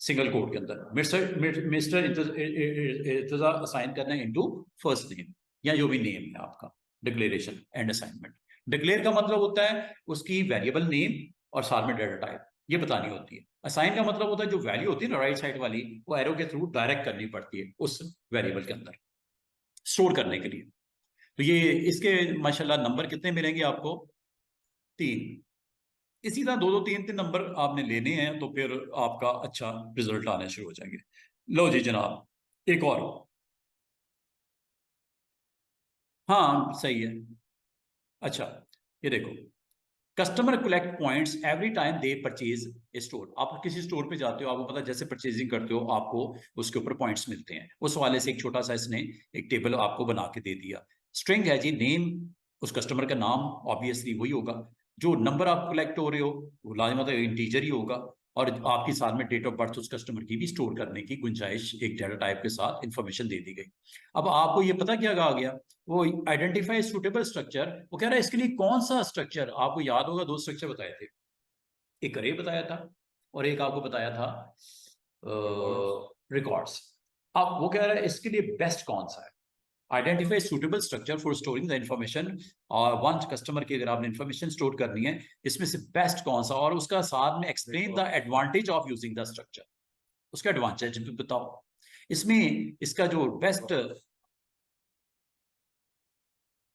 सिंगल कोड के अंदर मिस्टर इर्तिजा असाइन करना है इनटू फर्स्ट नेम, या जो भी नेम है आपका, डिक्लेरेशन एंड असाइनमेंट। डिक्लेयर का मतलब होता है उसकी वेरिएबल नेम और साथ में डेटा टाइप ये बतानी होती है। असाइन का मतलब होता है जो वैल्यू होती है ना राइट साइड वाली, वो एरो के थ्रू डायरेक्ट करनी पड़ती है उस वेरिएबल के अंदर स्टोर करने के लिए। तो ये इसके माशाल्लाह नंबर कितने मिलेंगे आपको, 3। इसी तरह 2-2 3-3 नंबर आपने लेने हैं, तो फिर आपका अच्छा रिजल्ट आने शुरू हो जाएंगे। लो जी जनाब एक और, हाँ सही है। अच्छा ये देखो, customer collect points every time they purchase a store. आप किसी स्टोर पे जाते हो, आपको पता है जैसे परचेजिंग करते हो आपको उसके ऊपर पॉइंट्स मिलते हैं, उस वाले से एक छोटा सा इसने एक टेबल आपको बना के दे दिया। स्ट्रिंग है जी नेम, उस कस्टमर का नाम ऑब्वियसली वही होगा, जो नंबर आप कलेक्ट हो रहे हो वो लाजमत इंटीजर ही होगा, और आपके साथ में डेट ऑफ बर्थ उस कस्टमर की भी स्टोर करने की गुंजाइश एक डेटा टाइप के साथ इंफॉर्मेशन दे दी गई। अब आपको ये पता क्या कहा गया, वो आइडेंटिफाई सुटेबल स्ट्रक्चर, वो कह रहा है इसके लिए कौन सा स्ट्रक्चर, आपको याद होगा 2 स्ट्रक्चर बताए थे, एक अरे बताया था और एक आपको बताया था रिकॉर्ड्स। अब वो कह रहा है इसके लिए बेस्ट कौन सा है, identify suitable structure for storing the information, और वन कस्टमर की अगर आपने इंफॉर्मेशन स्टोर करनी है इसमें से बेस्ट कौन सा, और उसका साथ में explain the advantage of using the structure, उसका एडवांटेज भी बताओ। इसमें इसका जो बेस्ट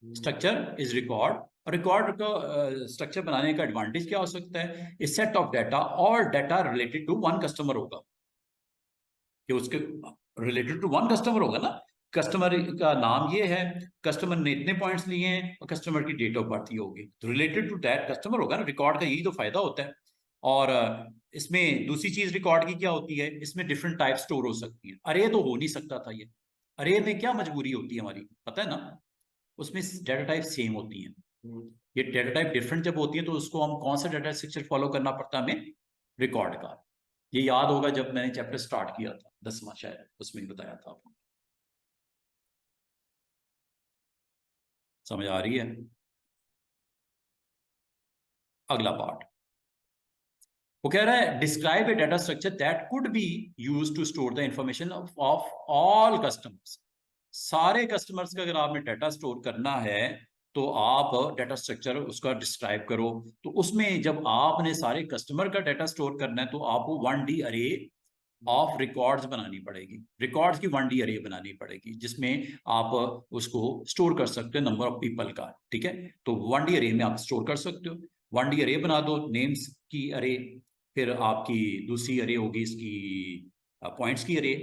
स्ट्रक्चर इज रिकॉर्ड, और रिकॉर्ड का स्ट्रक्चर बनाने का एडवांटेज क्या हो सकता है, इस सेट ऑफ डाटा और data related to one customer होगा, कि उसके रिलेटेड टू वन कस्टमर होगा ना, कस्टमर का नाम ये है, कस्टमर ने इतने पॉइंट्स लिए हैं, और कस्टमर की डेट ऑफ बर्थ ये होगी, तो रिलेटेड टू दैट कस्टमर होगा ना, रिकॉर्ड का यही तो फायदा होता है। और इसमें दूसरी चीज रिकॉर्ड की क्या होती है, इसमें डिफरेंट टाइप स्टोर हो सकती है, अरे तो हो नहीं सकता था ये, अरे में क्या मजबूरी होती है हमारी पता है ना, उसमें डेटा टाइप सेम होती है, ये डेटा टाइप डिफरेंट जब होती है तो उसको हम कौन सा डेटा स्ट्रक्चर फॉलो करना पड़ता है हमें, रिकॉर्ड का। ये याद होगा जब मैंने चैप्टर स्टार्ट किया था 10वां शायद, उसमें बताया था आपको, समझ आ रही है। अगला पार्ट वो कह रहा है describe a data structure that could be used to store the information of all customers. सारे कस्टमर्स का अगर आपने डाटा स्टोर करना है तो आप डाटा स्ट्रक्चर उसका डिस्क्राइब करो। तो उसमें जब आपने सारे कस्टमर का डाटा स्टोर करना है तो आपको 1D अरे ऑफ रिकॉर्ड्स बनानी पड़ेगी, रिकॉर्ड्स की 1D अरे बनानी पड़ेगी, जिसमें आप उसको स्टोर कर सकते हो नंबर ऑफ पीपल का, ठीक है। तो 1D अरे में आप स्टोर कर सकते हो, 1D अरे बना दो नेम्स की अरे, फिर आपकी दूसरी अरे होगी इसकी पॉइंट्स की अरे,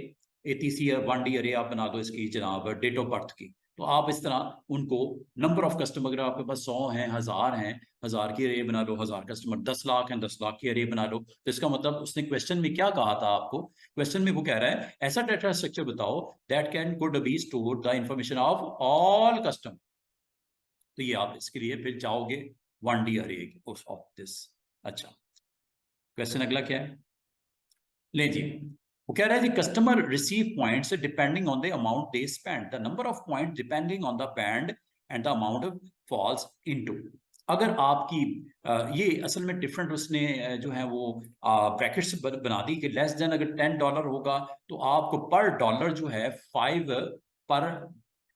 तीसरी 1D अरे आप बना दो इसकी जनाब डेट ऑफ बर्थ की। तो आप इस तरह उनको नंबर ऑफ कस्टमर, अगर आपके पास 100 हैं, 1000 हैं, 1000 की अरे बना लो, 1000 कस्टमर, 10 लाख हैं, 10 लाख की अरे बना लो। तो इसका मतलब उसने क्वेश्चन में क्या कहा था आपको, क्वेश्चन में वो कह रहा है ऐसा डाटा स्ट्रक्चर बताओ that can could be store the information of all customer. तो ये आप इसके लिए फिर जाओगे 1D अरे ऑफ दिस। अच्छा क्वेश्चन अगला क्या है, ले जी वो कह रहा है जी customer receive points depending on the amount they spend, the number of point depending on the band and the amount falls into. अगर आपकी ये असल में डिफरेंट उसने जो है वो ब्रैकेट्स बना दी कि लेस देन अगर $10 होगा तो आपको पर डॉलर जो है 5 पर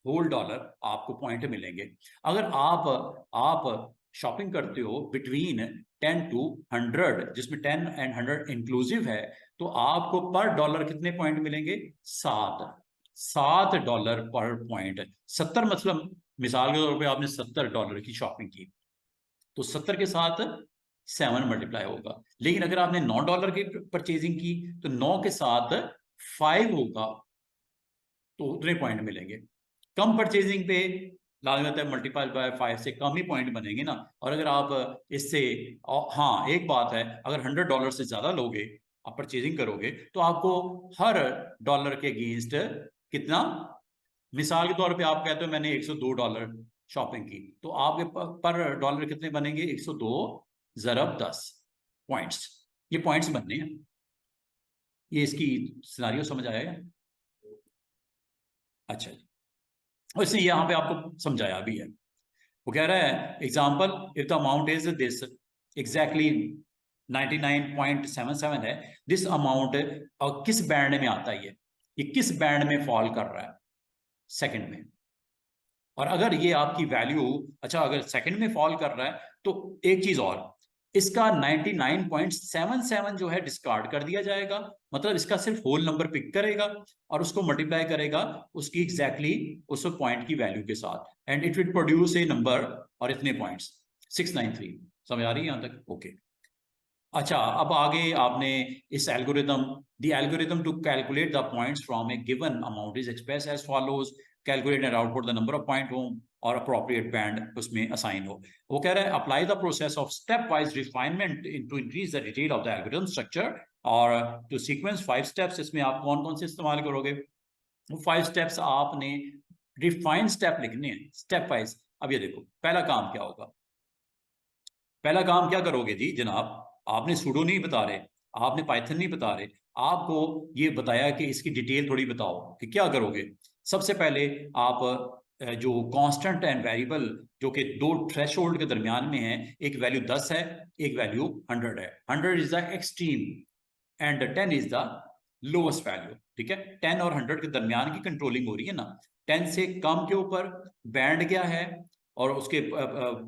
होल डॉलर आपको पॉइंट मिलेंगे। अगर आप शॉपिंग करते हो बिटवीन 10 to 100, जिसमें 10 and 100 इंक्लूसिव है, तो आपको पर डॉलर कितने पॉइंट मिलेंगे? 7 डॉलर पर पॉइंट। 70 मतलब मिसाल के तौर पे आपने $70 की शॉपिंग की, तो 70 के साथ 7 मल्टीप्लाई होगा। लेकिन अगर आपने $9 की परचेजिंग की तो 9 के साथ 5 होगा, तो उतने पॉइंट मिलेंगे। कम परचेजिंग पे लागत है मल्टीप्लाई बाय 5 से कम ही पॉइंट बनेंगे ना। और अगर आप इससे, हाँ एक बात है, अगर $100 से ज्यादा लोगे, आप परचेजिंग करोगे, तो आपको हर डॉलर के अगेंस्ट कितना, मिसाल के तौर पे आप कहते हो मैंने $102 शॉपिंग की, तो आपके पर डॉलर कितने बनेंगे? 102 ज़रब 10 पॉइंट्स। ये पॉइंट्स बनने हैं। ये इसकी सिनारियो समझ आया? अच्छा जी, और इसने यहाँ पे आपको समझाया भी है। वो कह रहा है example, if the amount is this, exactly 99.77 है, दिस अमाउंट किस बैंड में आता है? ये किस बैंड में फॉल कर रहा है? सेकंड में। और अगर ये आपकी वैल्यू, अच्छा अगर सेकंड में फॉल कर रहा है, तो एक चीज और, इसका 99.77 जो है डिस्कार्ड कर दिया जाएगा। मतलब इसका सिर्फ होल नंबर पिक करेगा और उसको मल्टीप्लाई करेगा उसकी एग्जैक्टली उस पॉइंट की वैल्यू के साथ, and it will produce a number और इतने पॉइंट्स 693। समझ आ रही है यहां तक? ओके। अच्छा, अब आगे आपने इस algorithm, the algorithm to calculate the points from a given amount is express as follows, calculate and output the number of point हो और अप्रोप्रिएट बैंड उसमें असाइन हो। वो कह रहा है apply the process of step wise refinement to increase the detail of the algorithm structure, और to sequence 5 steps. इसमें आप कौन कौन से इस्तेमाल करोगे? वो 5 स्टेप्स आपने रिफाइंड स्टेप लिखने हैं, स्टेप वाइज। अब ये देखो, पहला काम क्या होगा? पहला काम क्या करोगे जी जनाब? आपने सूडो नहीं बता रहे, आपने पाइथन नहीं बता रहे, आपको ये बताया कि इसकी डिटेल थोड़ी बताओ कि क्या करोगे। सबसे पहले आप जो कांस्टेंट एंड वेरिएबल जो कि दो थ्रेशोल्ड के दरमियान में है, एक वैल्यू 10 है, एक वैल्यू 100 है। 100 is the extreme and 10 is the lowest value. ठीक है, 10 और 100 के दरमियान की कंट्रोलिंग हो रही है ना। 10 से कम के ऊपर बैंड क्या है, और उसके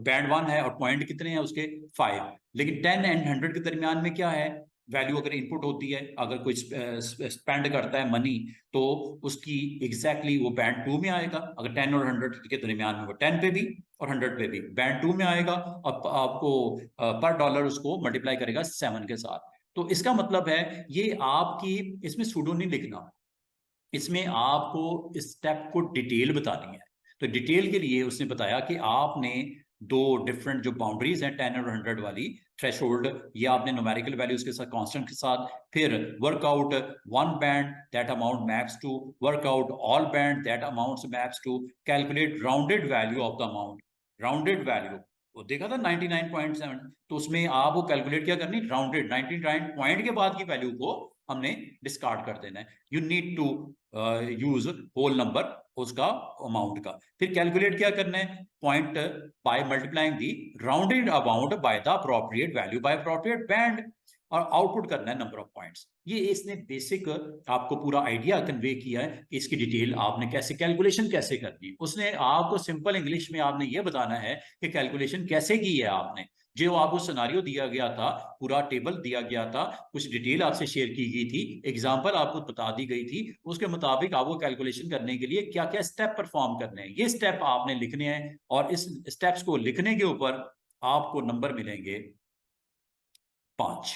बैंड 1 है, और पॉइंट कितने हैं उसके? 5। लेकिन 10 एंड 100 के दरमियान में क्या है? वैल्यू अगर इनपुट होती है, अगर कोई स्पेंड करता है मनी, तो उसकी एग्जैक्टली वो बैंड 2 में आएगा। अगर 10 और 100 के दरमियान में, वो 10 पे भी और 100 पे भी बैंड 2 में आएगा, और आपको पर डॉलर उसको मल्टीप्लाई करेगा 7 के साथ। तो इसका मतलब है ये आपकी, इसमें सूडो नहीं लिखना, इसमें आपको इस स्टेप को डिटेल बतानी है। तो डिटेल के लिए उसने बताया कि आपने दो डिफरेंट जो बाउंड्रीज हैं 10 और 100 वाली, थ्रेशोल्ड, ये आपने न्यूमेरिकल वैल्यूज के साथ, कांस्टेंट के साथ, फिर work out one band that amount maps to, work out all band that amounts maps to, calculate rounded value of the amount. Rounded value वो देखा था 99.7, तो उसमें आपको कैलकुलेट क्या करनी? राउंडेड 99 पॉइंट के बाद की वैल्यू को हमने डिस्कार्ड कर देना है। You need to use whole number उसका अमाउंट का। फिर कैलकुलेट क्या करना है? Point by multiplying the rounded amount by the appropriate value by appropriate band, और आउटपुट करना है नंबर ऑफ पॉइंट्स। ये इसने बेसिक आपको पूरा आइडिया कन्वे किया है कि इसकी डिटेल आपने कैसे, कैलकुलेशन कैसे करनी है। उसने आपको सिंपल इंग्लिश में आपने ये बताना है कि कैलकुलेशन कैसे की है आपने। जो आपको सिनारियो दिया गया था, पूरा टेबल दिया गया था, कुछ डिटेल आपसे शेयर की गई थी, एग्जांपल आपको बता दी गई थी, उसके मुताबिक आपको कैलकुलेशन करने के लिए क्या क्या स्टेप परफॉर्म करने हैं, ये स्टेप आपने लिखने हैं। और इस स्टेप्स को लिखने के ऊपर आपको नंबर मिलेंगे 5,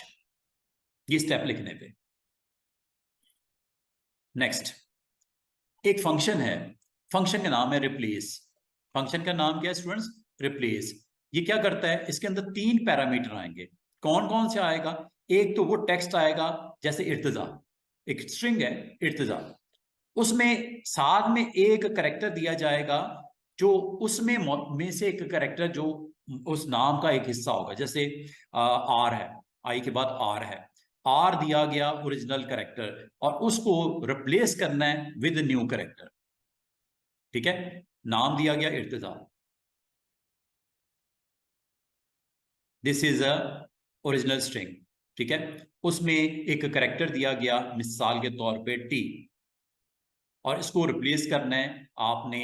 ये स्टेप लिखने पे। नेक्स्ट, एक फंक्शन है, फंक्शन का नाम है रिप्लेस। फंक्शन का नाम क्या है स्टूडेंट्स? रिप्लेस। ये क्या करता है? इसके अंदर 3 पैरामीटर आएंगे। कौन कौन से आएगा? एक तो वो टेक्स्ट आएगा, जैसे इर्तिजा, एक स्ट्रिंग है इर्तिजा, उसमें साथ में एक करेक्टर दिया जाएगा, जो उसमें में से एक करेक्टर जो उस नाम का एक हिस्सा होगा। जैसे आर है, आई के बाद आर है, आर दिया गया ओरिजिनल करेक्टर, और उसको रिप्लेस करना है विद न्यू करेक्टर। ठीक है, नाम दिया गया Irtiza, this is a original string. ठीक है, उसमें एक करेक्टर दिया गया मिसाल के तौर पे टी, और इसको रिप्लेस करना है आपने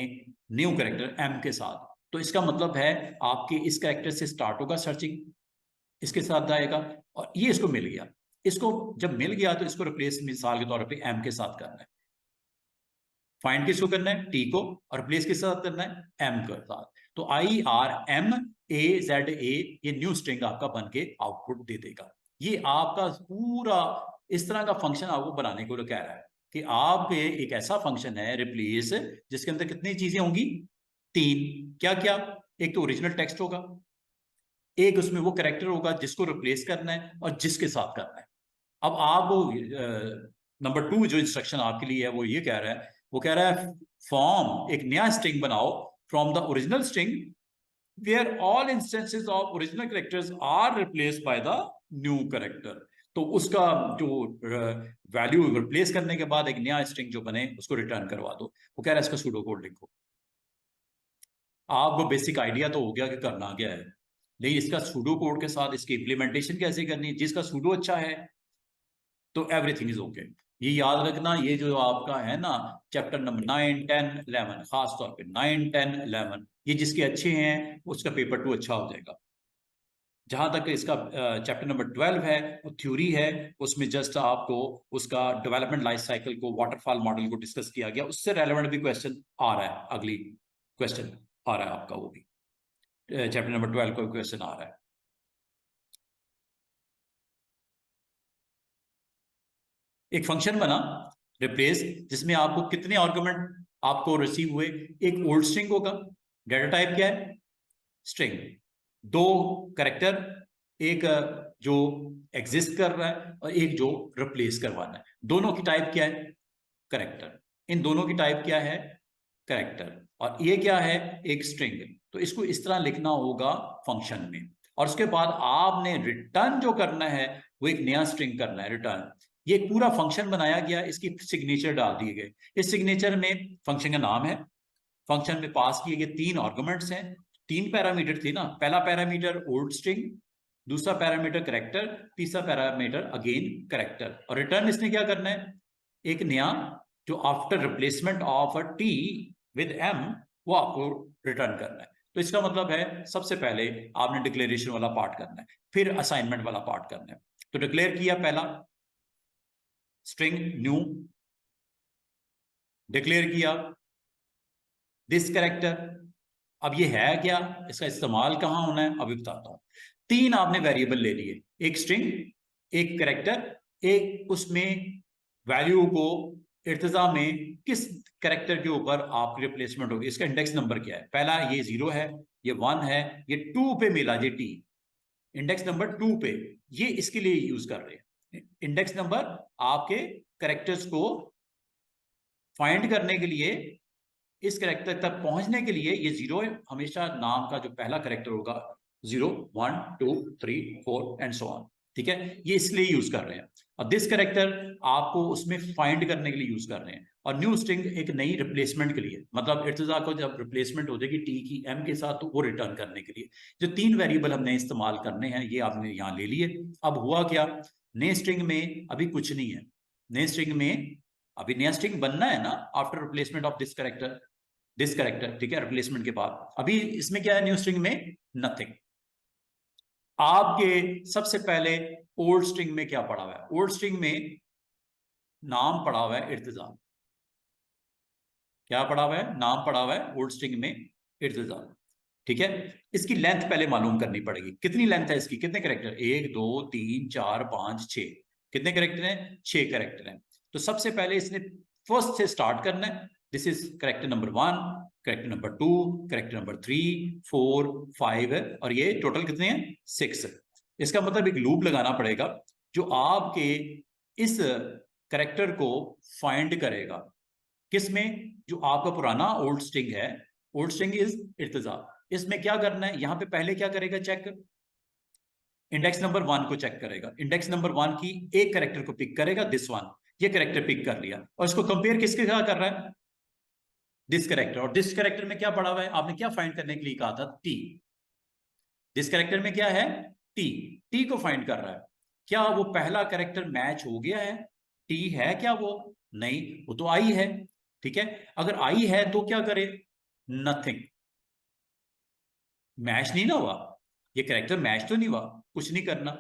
न्यू करेक्टर एम के साथ। तो इसका मतलब है आपके इस कैरेक्टर से स्टार्ट होगा सर्चिंग, इसके साथ जाएगा और ये इसको मिल गया। इसको जब मिल गया तो इसको रिप्लेस मिसाल के तौर पे एम के साथ करना है। फाइंड किसको करना है? टी को। और रिप्लेस किसके साथ करना है? एम के साथ। तो I R M A Z A, ये न्यू स्ट्रिंग आपका बन के आउटपुट दे देगा। ये आपका पूरा इस तरह का फंक्शन आपको बनाने को कह रहा है कि आप एक ऐसा फंक्शन है रिप्लेस, जिसके अंदर कितनी चीजें होंगी? 3। क्या क्या? एक तो ओरिजिनल टेक्स्ट होगा, एक उसमें वो कैरेक्टर होगा जिसको रिप्लेस करना है और जिसके साथ करना है। अब आप नंबर 2 जो इंस्ट्रक्शन आपके लिए है वो ये कह रहा है, वो कह रहा है फॉर्म एक नया स्ट्रिंग बनाओ from the original string where all instances of original characters are replaced by the new character. तो उसका जो वैल्यू रिप्लेस करने के बाद एक नया स्ट्रिंग जो बने उसको रिटर्न करवा दो। वो कह रहा है इसका सूडो कोड लिखो। आपको बेसिक आइडिया तो हो गया कि करना क्या है, नहीं इसका सूडो कोड के साथ इसकी इंप्लीमेंटेशन कैसे करनी है। जिसका सूडो अच्छा है तो एवरीथिंग इज ओके। ये याद रखना, ये जो आपका है ना चैप्टर नंबर 9, 10, 11, खास तौर पे 9, 10, 11, ये जिसके अच्छे हैं उसका पेपर 2 अच्छा हो जाएगा। जहां तक इसका चैप्टर नंबर 12 है वो थ्योरी है, उसमें जस्ट आपको उसका डेवलपमेंट लाइफ साइकिल को, वाटरफॉल मॉडल को डिस्कस किया गया, उससे रेलेवेंट भी क्वेश्चन आ रहा है। अगली क्वेश्चन आ रहा है आपका, वो भी चैप्टर नंबर 12 का क्वेश्चन आ रहा है। एक फंक्शन बना रिप्लेस, जिसमें आपको कितने आर्गुमेंट आपको रिसीव हुए? एक ओल्ड स्ट्रिंग होगा, डेटा टाइप क्या है? स्ट्रिंग। 2 कैरेक्टर, एक जो एग्जिस्ट कर रहा है और एक जो रिप्लेस करवाना है। दोनों की टाइप क्या है? कैरेक्टर। इन दोनों की टाइप क्या है? कैरेक्टर। और ये क्या है? एक स्ट्रिंग। तो इसको इस तरह लिखना होगा फंक्शन में, और उसके बाद आपने रिटर्न जो करना है वो एक नया स्ट्रिंग करना है रिटर्न। ये पूरा फंक्शन बनाया गया, इसकी सिग्नेचर डाल दिए गए। इस सिग्नेचर में फंक्शन का नाम है, फंक्शन में पास किए गए 3 आर्गुमेंट्स हैं। 3 पैरामीटर थे ना, पहला पैरामीटर ओल्ड स्ट्रिंग, दूसरा पैरामीटर कैरेक्टर, तीसरा पैरामीटर अगेन कैरेक्टर। और रिटर्न इसने क्या करना है? एक नया जो after replacement of a T with M, वो आपको रिटर्न करना है। तो इसका मतलब है सबसे पहले आपने डिक्लेरेशन वाला पार्ट करना है, फिर असाइनमेंट वाला पार्ट करना है। तो डिक्लेयर किया पहला स्ट्रिंग न्यू, डिक्लेयर किया दिस कैरेक्टर। अब ये है क्या, इसका इस्तेमाल कहां होना है, अभी बताता हूं। 3 आपने वेरिएबल ले लिए, एक स्ट्रिंग, एक कैरेक्टर, एक उसमें वैल्यू को इर्तिजा में किस कैरेक्टर के ऊपर आपकी रिप्लेसमेंट होगी, इसका इंडेक्स नंबर क्या है। पहला ये 0 है, ये 1 है, ये 2 पे मिला, ये टी इंडेक्स नंबर 2 पे, ये इसके लिए यूज कर रहे हैं। इंडेक्स नंबर आपके कैरेक्टर्स को फाइंड करने के लिए, इस कैरेक्टर तक पहुंचने के लिए ये 0 हमेशा नाम का जो पहला कैरेक्टर होगा 0, 1, 2, 3, 4 एंड सो ऑन। ठीक है, ये इसलिए यूज कर रहे हैं। और दिस कैरेक्टर आपको उसमें फाइंड करने के लिए यूज कर रहे हैं। और न्यू स्ट्रिंग एक नई रिप्लेसमेंट के लिए, मतलब इर्तिजा को जब रिप्लेसमेंट हो जाएगी टी की एम के साथ, तो वो रिटर्न करने के लिए जो 3 वेरिएबल हमने इस्तेमाल करने हैं ये आपने यहाँ ले लिए। अब हुआ क्या, नए स्ट्रिंग में अभी कुछ नहीं है। नए स्ट्रिंग में अभी नया स्ट्रिंग बनना है ना after replacement of this character. ठीक है, रिप्लेसमेंट के बाद अभी इसमें क्या है, न्यू स्ट्रिंग में नथिंग। आपके सबसे पहले ओल्ड स्ट्रिंग में क्या पड़ा हुआ है? ओल्ड स्ट्रिंग में नाम पड़ा हुआ है इर्तिजा। क्या पड़ा हुआ है? नाम पड़ा हुआ है ओल्ड स्ट्रिंग में इर्तिजा। ठीक है, इसकी लेंथ पहले मालूम करनी पड़ेगी। कितनी लेंथ है इसकी, कितने कैरेक्टर? 1, 2, 3, 4, 5, 6। कितने कैरेक्टर हैं? 6 कैरेक्टर हैं। तो सबसे पहले इसने फर्स्ट से स्टार्ट करना है। This is character number 1, character number 2, character number 3, 4, 5 है, और ये टोटल कितने हैं? 6। इसका मतलब एक लूप लगाना पड़ेगा जो आपके इस कैरेक्टर को फाइंड करेगा। किसमें? जो आपका पुराना ओल्ड स्ट्रिंग है, ओल्ड स्ट्रिंग इज इर्तिजा। इसमें क्या करना है, यहां पे पहले क्या करेगा, चेक इंडेक्स नंबर 1 को चेक करेगा। इंडेक्स नंबर 1 की एक कैरेक्टर को पिक करेगा, दिस वन, ये कैरेक्टर पिक कर लिया, और इसको कंपेयर किसके साथ कर रहा है? This character. और दिस कैरेक्टर में क्या पड़ा हुआ है, आपने क्या फाइंड करने के लिए कहा था? टी। दिस कैरेक्टर में क्या है? टी। टी को फाइंड कर रहा है। क्या वो पहला कैरेक्टर मैच हो गया है? टी है क्या वो? नहीं, वो तो आई है। ठीक है, अगर आई है तो क्या करे? नथिंग। मैच नहीं ना हुआ, ये कैरेक्टर मैच तो नहीं हुआ, कुछ नहीं करना।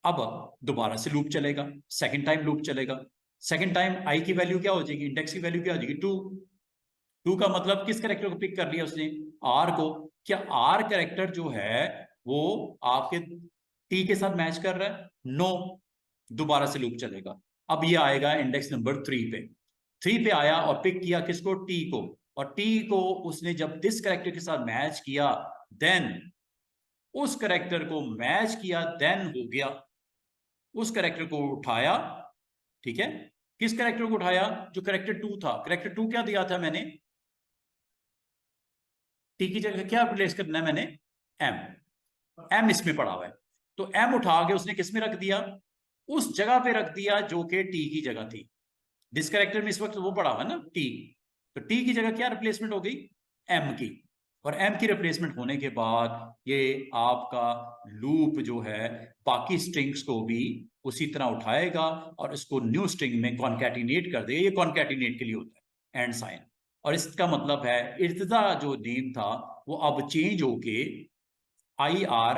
अब दोबारा से लूप चलेगा, सेकंड टाइम लूप चलेगा। सेकंड टाइम आई की वैल्यू क्या हो जाएगी, इंडेक्स की वैल्यू क्या हो जाएगी, 2। 2 का मतलब किस कैरेक्टर को पिक कर लिया उसने, आर को। क्या आर कैरेक्टर जो है वो आपके टी के साथ मैच कर रहा है, नो। दोबारा से लूप चलेगा। अब ये आएगा इंडेक्स नंबर 3 पे। 3 पे आया और पिक किया किसको, टी को। और टी को उसने जब दिस कैरेक्टर के साथ मैच किया, देन उस कैरेक्टर को मैच किया, देन हो गया, उस कैरेक्टर को उठाया। ठीक है, किस कैरेक्टर को उठाया, जो कैरेक्टर 2 था। कैरेक्टर 2 क्या दिया था मैंने, टी की जगह क्या रिप्लेस करना है मैंने, एम। एम इसमें पड़ा हुआ है, तो एम उठा के उसने किस में रख दिया, उस जगह पे रख दिया जो कि टी की जगह थी। जिस कैरेक्टर में इस वक्त वो पड़ा हुआ है ना, टी, तो टी की जगह क्या रिप्लेसमेंट हो गई, एम की। और एम की रिप्लेसमेंट होने के बाद ये आपका लूप जो है बाकी स्ट्रिंग्स को भी उसी तरह उठाएगा और इसको न्यू स्ट्रिंग में कॉन्कैटिनेट कर देगा। ये कॉन्कैटिनेट के लिए होता है एंड साइन। और इसका मतलब है इर्तिजा जो नेम था वो अब चेंज होके IRMAZA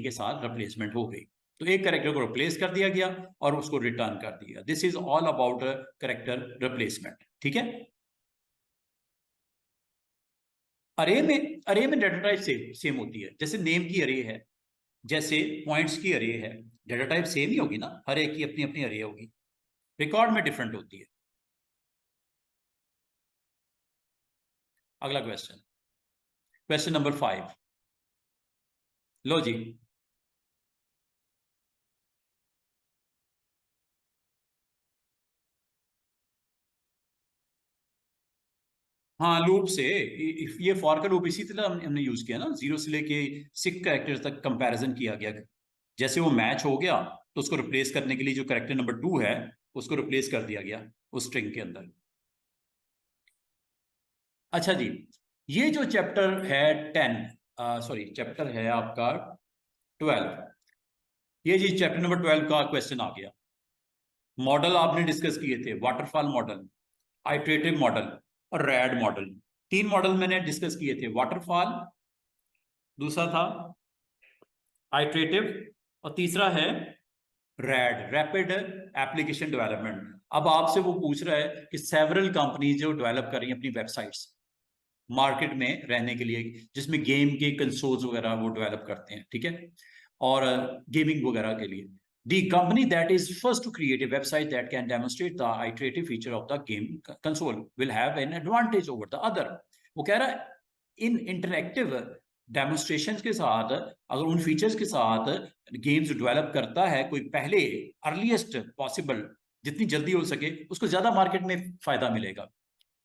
के साथ रिप्लेसमेंट हो गई। तो एक कैरेक्टर को रिप्लेस कर दिया गया और उसको रिटर्न कर दिया। This is all about character replacement. ठीक है, अरे में डेटा टाइप सेम होती है। जैसे नेम की अरे है, जैसे पॉइंट्स की अरे है, डेटा टाइप सेम ही होगी ना, हर एक की अपनी अपनी अरे होगी, रिकॉर्ड में डिफरेंट होती है। अगला क्वेश्चन, क्वेश्चन नंबर 5। लो जी, हाँ लूप से, ये फॉर का लूप इसी तरह हमने यूज किया ना, 0 से लेके 6 कैरेक्टर तक कंपैरिजन किया गया। जैसे वो मैच हो गया तो उसको रिप्लेस करने के लिए जो कैरेक्टर नंबर 2 है उसको रिप्लेस कर दिया गया उस स्ट्रिंग के अंदर। अच्छा जी, ये जो चैप्टर है 10, सॉरी चैप्टर है आपका 12, ये जी चैप्टर नंबर 12 का क्वेश्चन आ गया। मॉडल आपने डिस्कस किए थे, वाटरफॉल मॉडल, आइटरेटिव मॉडल और रैड मॉडल। 3 मॉडल मैंने डिस्कस किए थे, वाटरफॉल, दूसरा था आइटरेटिव, और तीसरा है रैड, रैपिड एप्लीकेशन डेवलपमेंट। अब आपसे वो पूछ रहा है कि सेवरल कंपनीज जो डेवलप कर रही हैं अपनी वेबसाइट्स मार्केट में रहने के लिए, जिसमें गेम के कंसोल्स वगैरह वो डेवलप करते हैं, ठीक है, और गेमिंग वगैरह के लिए। The company that is first to create a website that can demonstrate the iterative feature of the game console will have an advantage over the other। वो कह रहा है इन इंटरएक्टिव डेमोन्स्ट्रेशन के साथ, अगर उन फीचर्स के साथ गेम्स डेवलप करता है कोई पहले, अर्लीस्ट पॉसिबल, जितनी जल्दी हो सके उसको ज्यादा मार्केट में फायदा मिलेगा।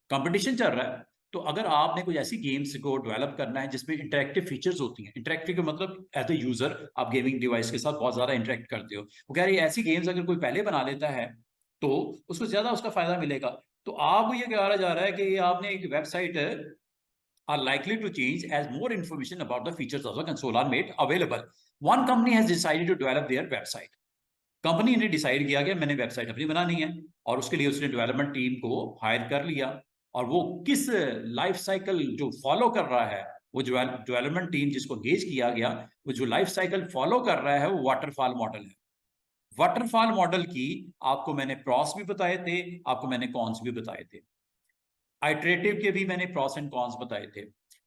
कंपटीशन चल रहा है, तो अगर आपने कुछ ऐसी गेम्स को डेवलप करना है जिसमें इंटरेक्टिव फीचर्स होती हैं, इंटरेक्टिव का मतलब एज ए यूजर आप गेमिंग डिवाइस के साथ बहुत ज्यादा इंटरेक्ट करते हो, वो कह रही है ऐसी गेम्स अगर कोई पहले बना लेता है तो उसको ज्यादा उसका फायदा मिलेगा। तो आपको ये कहा जा रहा है कि आपने एक website are likely to change as more information about the features of the console are made available. One company has decided to develop their website। Company ने डिसाइड किया कि मैंने वेबसाइट अपनी बनानी है और उसके लिए उसने डेवलपमेंट टीम को हायर कर लिया। और वो किस लाइफ साइकिल जो फॉलो कर रहा है, वो जो डेवलपमेंट टीम जिसको एंगेज किया गया, वो जो लाइफ साइकिल फॉलो कर रहा है वो वाटरफॉल मॉडल है। वाटरफॉल मॉडल की आपको मैंने प्रॉस भी बताए थे, आपको मैंने कॉन्स भी बताए थे, आइटरेटिव के भी मैंने प्रॉस एंड कॉन्स बताए थे,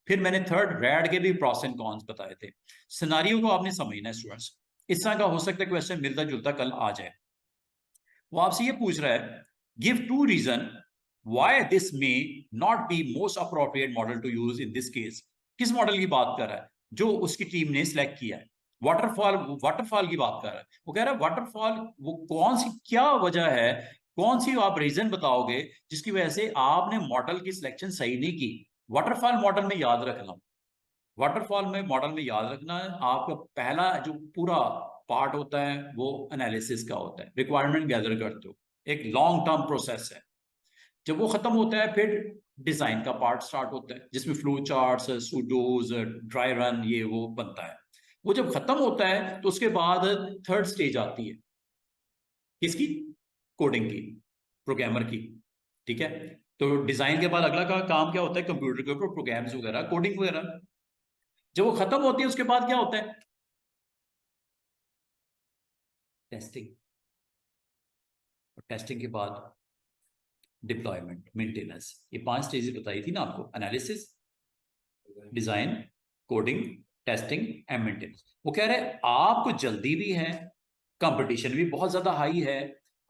फिर मैंने थर्ड रैड के भी प्रॉस एंड कॉन्स बताए थे। सिनारियो को आपने समझना है स्टूडेंट्स। इस तरह का हो सकता है क्वेश्चन मिलता जुलता कल आ जाए। वो आपसे ये पूछ रहा है, give 2 reason why this may not be most appropriate model to use in this case. किस मॉडल की बात कर रहा है, जो उसकी टीम ने सिलेक्ट किया है। वाटरफॉल, वाटरफॉल की बात कर रहा है। वो कह रहा है वाटरफॉल, वो कौन सी क्या वजह है, कौन सी आप रीजन बताओगे जिसकी वजह से आपने मॉडल की सिलेक्शन सही नहीं की। वाटरफॉल मॉडल में याद रखना, वाटरफॉल में मॉडल में याद रखना है आपका पहला जो पूरा पार्ट होता है वो एनालिसिस का होता है, रिक्वायरमेंट गैदर करते हो, एक लॉन्ग टर्म प्रोसेस है। जब वो खत्म होता है फिर डिजाइन का पार्ट स्टार्ट होता है जिसमें फ्लो चार्ट्स, सूडोज, ड्राई रन, ये वो बनता है। वो जब खत्म होता है तो उसके बाद थर्ड स्टेज आती है, किसकी, कोडिंग की, प्रोग्रामर की, ठीक है। तो डिजाइन के बाद अगला का काम क्या होता है, कंप्यूटर के ऊपर प्रोग्राम्स वगैरह, कोडिंग वगैरह। जब वो खत्म होती है उसके बाद क्या होता है, टेस्टिंग। और टेस्टिंग के बाद डिप्लॉयमेंट, मेंटेनेंस। ये 5 स्टेजेस बताई थी ना आपको, analysis, design, coding, testing and maintenance. वो कह रहे हैं आपको जल्दी भी है, कंपटीशन भी बहुत ज्यादा हाई है,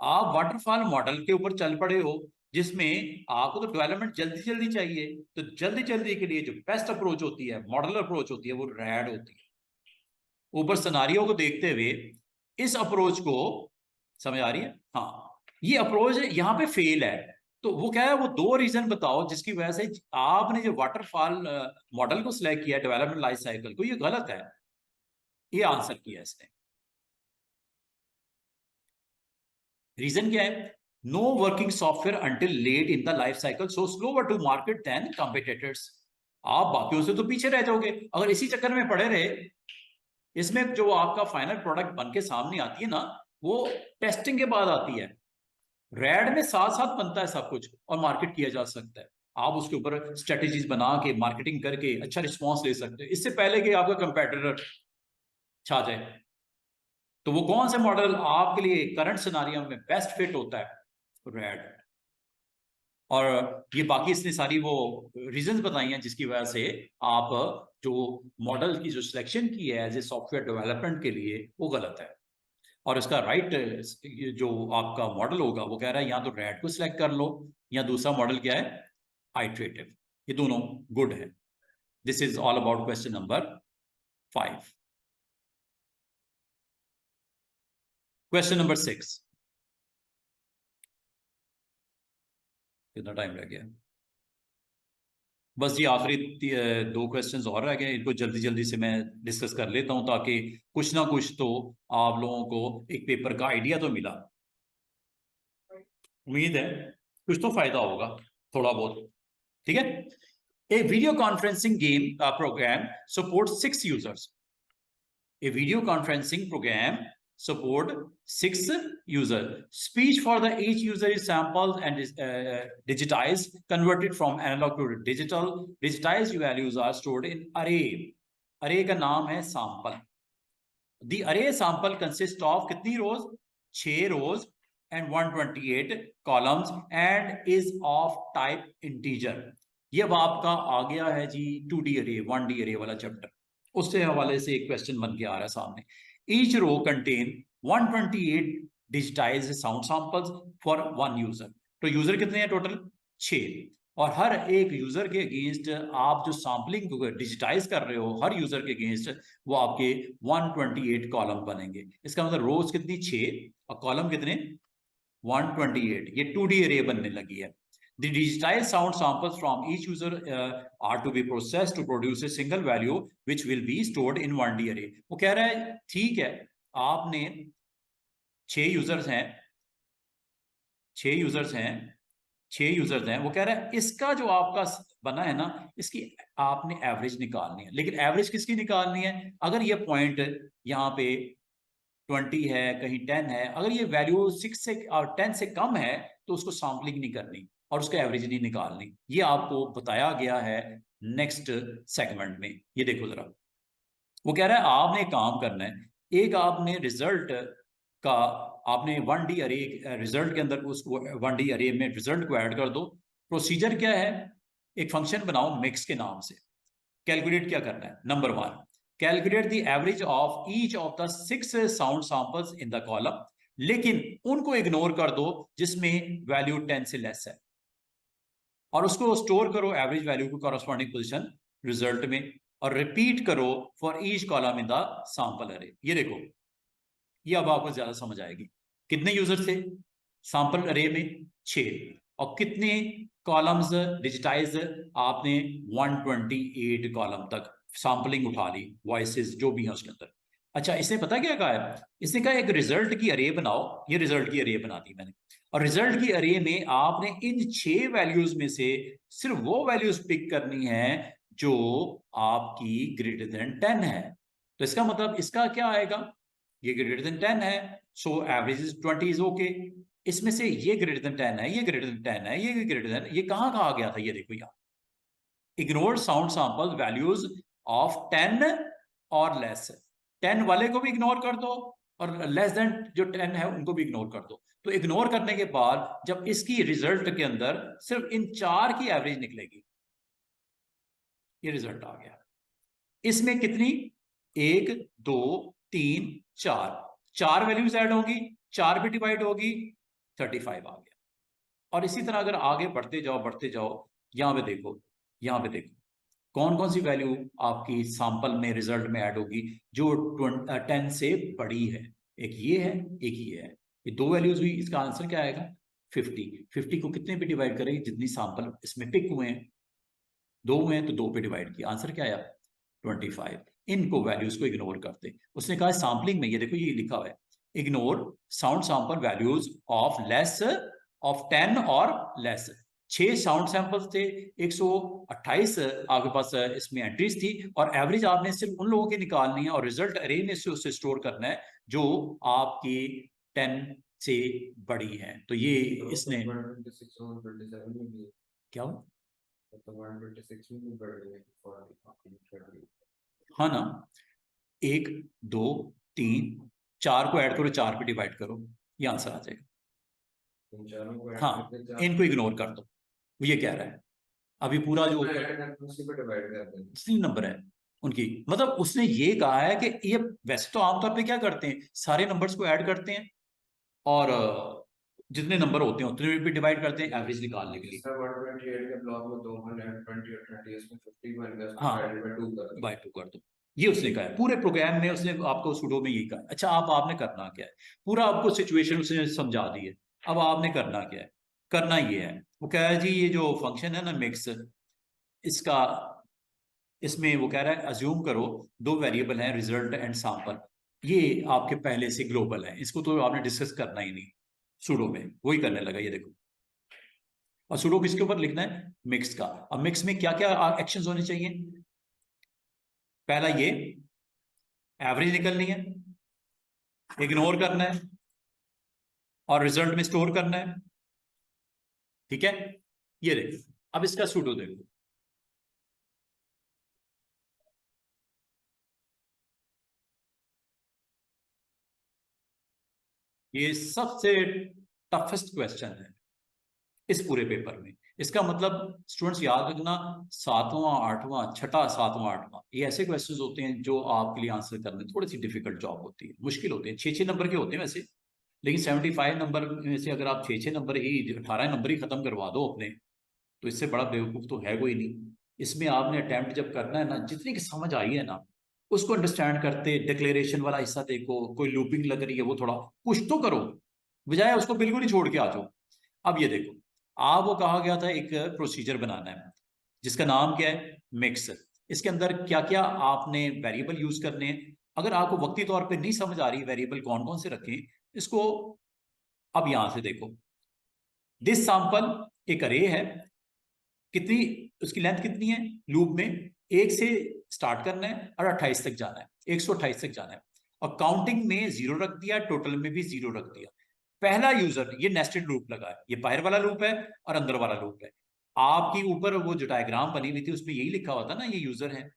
आप वाटरफॉल मॉडल के ऊपर चल पड़े हो जिसमें आपको तो डेवलपमेंट जल्दी जल्दी चाहिए। तो जल्दी जल्दी के लिए जो बेस्ट अप्रोच होती है, मॉडल अप्रोच होती है, वो रैड होती है। ऊपर सिनेरियो को देखते हुए इस अप्रोच को, समझ आ रही है? हाँ, ये अप्रोच यहाँ पे फेल है। तो वो क्या है, वो 2 रीजन बताओ जिसकी वजह से आपने जो वाटरफॉल मॉडल को सिलेक्ट किया, डेवलपमेंट लाइफ साइकिल को, ये गलत है। ये आंसर किया इसने। रीजन क्या है, no working software until late in the life cycle, so slower to market than competitors. आप बाकियों से तो पीछे रह जाओगे अगर इसी चक्कर में पड़े रहे। इसमें जो आपका फाइनल प्रोडक्ट बन के सामने आती है ना, वो टेस्टिंग के बाद आती है। रैड में साथ साथ बनता है सब कुछ और मार्केट किया जा सकता है। आप उसके ऊपर स्ट्रेटेजीज बना के, मार्केटिंग करके अच्छा रिस्पॉन्स ले सकते हैं, इससे पहले कि आपका कंपेटिटर छा जाए। तो वो कौन से मॉडल आपके लिए करंट सिनारियो में बेस्ट फिट होता है, रैड। और ये बाकी इसने सारी वो रीजंस बताई हैं जिसकी वजह से आप जो मॉडल की जो सिलेक्शन की है एज ए सॉफ्टवेयर डेवलपमेंट के लिए, वो गलत है। और इसका राइट जो आपका मॉडल होगा वो कह रहा है या तो रैड को सिलेक्ट कर लो, या दूसरा मॉडल क्या है, आइट्रेटिव। ये दोनों गुड है। This is all about question number 5। Question number 6, कितना टाइम रह गया? बस ये आखिरी 2 क्वेश्चंस और रह गए, इनको जल्दी जल्दी से मैं डिस्कस कर लेता हूं ताकि कुछ ना कुछ तो आप लोगों को एक पेपर का आइडिया तो मिला। उम्मीद है कुछ तो फायदा होगा, थोड़ा बहुत। ठीक है। A video conferencing game program supports 6 users. A video conferencing program support 6 users. Speech for the each user is sampled and digitized, converted from analog to digital. Digitized values are stored in array. Array का नाम है sample. The array sample consists of कितनी rows? 6 rows and 128 columns and is of type integer. ये अब आपका आ गया है जी 2D array 1D array वाला चैप्टर, उससे हवाले से एक क्वेश्चन बन के आ रहा है सामने। Each row contain 128 digitized sound samples for 1 user. तो यूजर कितने हैं टोटल? 6। और हर एक यूजर के अगेंस्ट आप जो सैंपलिंग को डिजिटाइज कर रहे हो, हर यूजर के अगेंस्ट वो आपके 128 कॉलम बनेंगे। इसका मतलब रोज कितनी? 6 और कॉलम कितने? 128। ये 2D array बनने लगी है। The digitized sound samples from each user are to be processed to produce a single value which will be stored in 1D array. वो कह रहा है ठीक है, आपने 6 यूजर्स हैं, 6 यूजर्स हैं, 6 यूजर्स हैं। वो कह रहा है इसका जो आपका बना है ना, इसकी आपने एवरेज निकालनी है। लेकिन एवरेज किसकी निकालनी है? अगर ये पॉइंट यहाँ पे 20 है, कहीं 10 है, अगर ये वैल्यू 6 से और 10 से कम है तो उसको सैंपलिंग नहीं करनी और उसका एवरेज नहीं निकालनी। ये आपको बताया गया है नेक्स्ट सेगमेंट में। ये देखो जरा, वो कह रहा है आपने काम करना है, एक आपने रिजल्ट का, आपने 1D अरे रिजल्ट के अंदर उसको 1D अरे में रिजल्ट को ऐड कर दो। प्रोसीजर क्या है? एक फंक्शन बनाओ मिक्स के नाम से। कैलकुलेट क्या करना है? Number 1, calculate the average of each of the 6 sound samples in the column. लेकिन उनको इग्नोर कर दो जिसमें वैल्यू 10 से लेस है, और उसको स्टोर करो एवरेज वैल्यू को कॉरस्पॉन्डिंग पोजीशन रिजल्ट में, और रिपीट करो for each column in the sample अरे। ये देखो, ये अब आपको ज्यादा समझ आएगी। कितने यूजर थे सैंपल अरे में? 6। और कितने कॉलम्स डिजिटाइज? आपने 128 कॉलम तक सैंपलिंग उठा ली, वॉइसेस जो भी है उसके अंदर। अच्छा, इसने पता क्या कहा है? इसने कहा एक रिजल्ट की अरे बनाओ। ये रिजल्ट की अरे बना दी मैंने, और रिजल्ट की अरे में आपने इन 6 वैल्यूज में से सिर्फ वो वैल्यूज पिक करनी है जो आपकी ग्रेटर देन 10 है। तो इसका मतलब इसका क्या आएगा? ये ग्रेटर देन 10 है, so average is 20 is okay. इसमें से ये ग्रेटर देन 10 है, ये ग्रेटर देन 10 है, ये ग्रेटर देन, ये कहाँ कहाँ गया था, ये देखो यहाँ ignore sound sample values of 10 और लेस। 10 वाले को भी इग्नोर कर दो और लेस देन जो 10 है उनको भी इग्नोर कर दो। तो इग्नोर करने के बाद जब इसकी रिजल्ट के अंदर सिर्फ इन 4 की एवरेज निकलेगी, ये रिजल्ट आ गया। इसमें कितनी, 1 2 3 4 वैल्यूज ऐड होंगी, 4 पे डिवाइड होगी, 35 आ गया। और इसी तरह अगर आगे बढ़ते जाओ, यहां पे देखो, यहां पे देखो कौन कौन सी वैल्यू आपकी सैंपल में रिजल्ट में ऐड होगी जो 10 से बड़ी है। एक ये है, एक ये है, ये 2 वैल्यूज हुई। इसका आंसर क्या आएगा, 50 को कितने पे डिवाइड करेंगे, जितनी सैंपल इसमें पिक हुए हैं, 2 हुए हैं तो 2 पे डिवाइड किया, आंसर क्या आया 25। इनको वैल्यूज को इग्नोर करते। उसने कहा सैम्पलिंग में, ये देखो ये लिखा हुआ है, ignore sound sample values of less of 10 और लेस। 6 साउंड सैंपल्स थे, 128 आपके पास इसमें एंट्रीज थी, और एवरेज आपने सिर्फ उन लोगों की निकालनी है और रिजल्ट अरे में से उससे स्टोर करना है जो आपकी 10 से बड़ी है। तो ये इसने क्या हुआ, हाँ ना, 1 2 3 4 को ऐड करो, 4 पे डिवाइड करो, ये आंसर आ जाएगा। हाँ, इनको इग्नोर कर दो, ये कह रहा है। अभी पूरा जो नंबर है उनकी, मतलब उसने ये कहा है कि ये वैसे तो आमतौर पे क्या करते हैं, सारे नंबर्स को ऐड करते हैं और जितने नंबर होते हैं उतने भी डिवाइड करते हैं एवरेज निकालने के लिए। हाँ, बाय 2 कर दो, ये उसने कहा है। पूरे प्रोग्राम में उसने आपको सुडो में यही कहा है। अच्छा, आपने करना क्या है, पूरा आपको सिचुएशन उसने समझा दी है। अब आपने करना क्या है, करना ये है, वो कह रहा है जी ये जो फंक्शन है ना मिक्स, इसका, इसमें वो कह रहा है अज्यूम करो 2 वेरिएबल हैं रिजल्ट एंड सैंपल, ये आपके पहले से ग्लोबल है, इसको तो आपने डिस्कस करना ही नहीं। सुडो में वही करने लगा, ये देखो। और सुडो किसके ऊपर लिखना है, मिक्स का। अब मिक्स में क्या क्या एक्शंस होने चाहिए, पहला ये एवरेज निकलनी है, इग्नोर करना है और रिजल्ट में स्टोर करना है। ठीक है, ये देखो, अब इसका सुडो देखो, ये सबसे टफेस्ट क्वेश्चन है इस पूरे पेपर में। इसका मतलब स्टूडेंट्स याद रखना, 7वां 8वां 6ठा 7वां 8वां ये ऐसे क्वेश्चंस होते हैं जो आपके लिए आंसर करने थोड़ी सी डिफिकल्ट जॉब होती है, मुश्किल होते हैं। 6 नंबर के होते हैं वैसे, लेकिन 75 नंबर में से अगर आप 6 नंबर ही, 18 नंबर ही खत्म करवा दो अपने, तो इससे बड़ा बेवकूफ तो है कोई नहीं। इसमें आपने अटेम्प्ट जब करना है ना, जितनी की समझ आई है ना उसको अंडरस्टैंड करते, डिक्लेरेशन वाला हिस्सा देखो, कोई लूपिंग लग रही है वो थोड़ा कुछ तो करो, बजाय उसको बिल्कुल ही छोड़ के आ जाओ। अब ये देखो, आपको कहा गया था एक प्रोसीजर बनाना है जिसका नाम क्या है, मिक्स। इसके अंदर क्या क्या आपने वेरिएबल यूज करने हैं। अगर आपको वक्ती तौर पे नहीं समझ आ रही वेरिएबल कौन कौन से रखें, इसको अब यहां से देखो। दिस सैंपल एक अरे है, कितनी उसकी लेंथ कितनी है, लूप में 1 से स्टार्ट करना है और 28 तक जाना है, 128 तक जाना है। और काउंटिंग में 0 रख दिया, टोटल में भी 0 रख दिया। पहला यूजर, ये नेस्टेड लूप लगा है, ये बाहर वाला लूप है और अंदर वाला लूप है। आपकी ऊपर वो जो डायग्राम बनी हुई थी उसमें यही लिखा हुआ था ना, ये यूजर है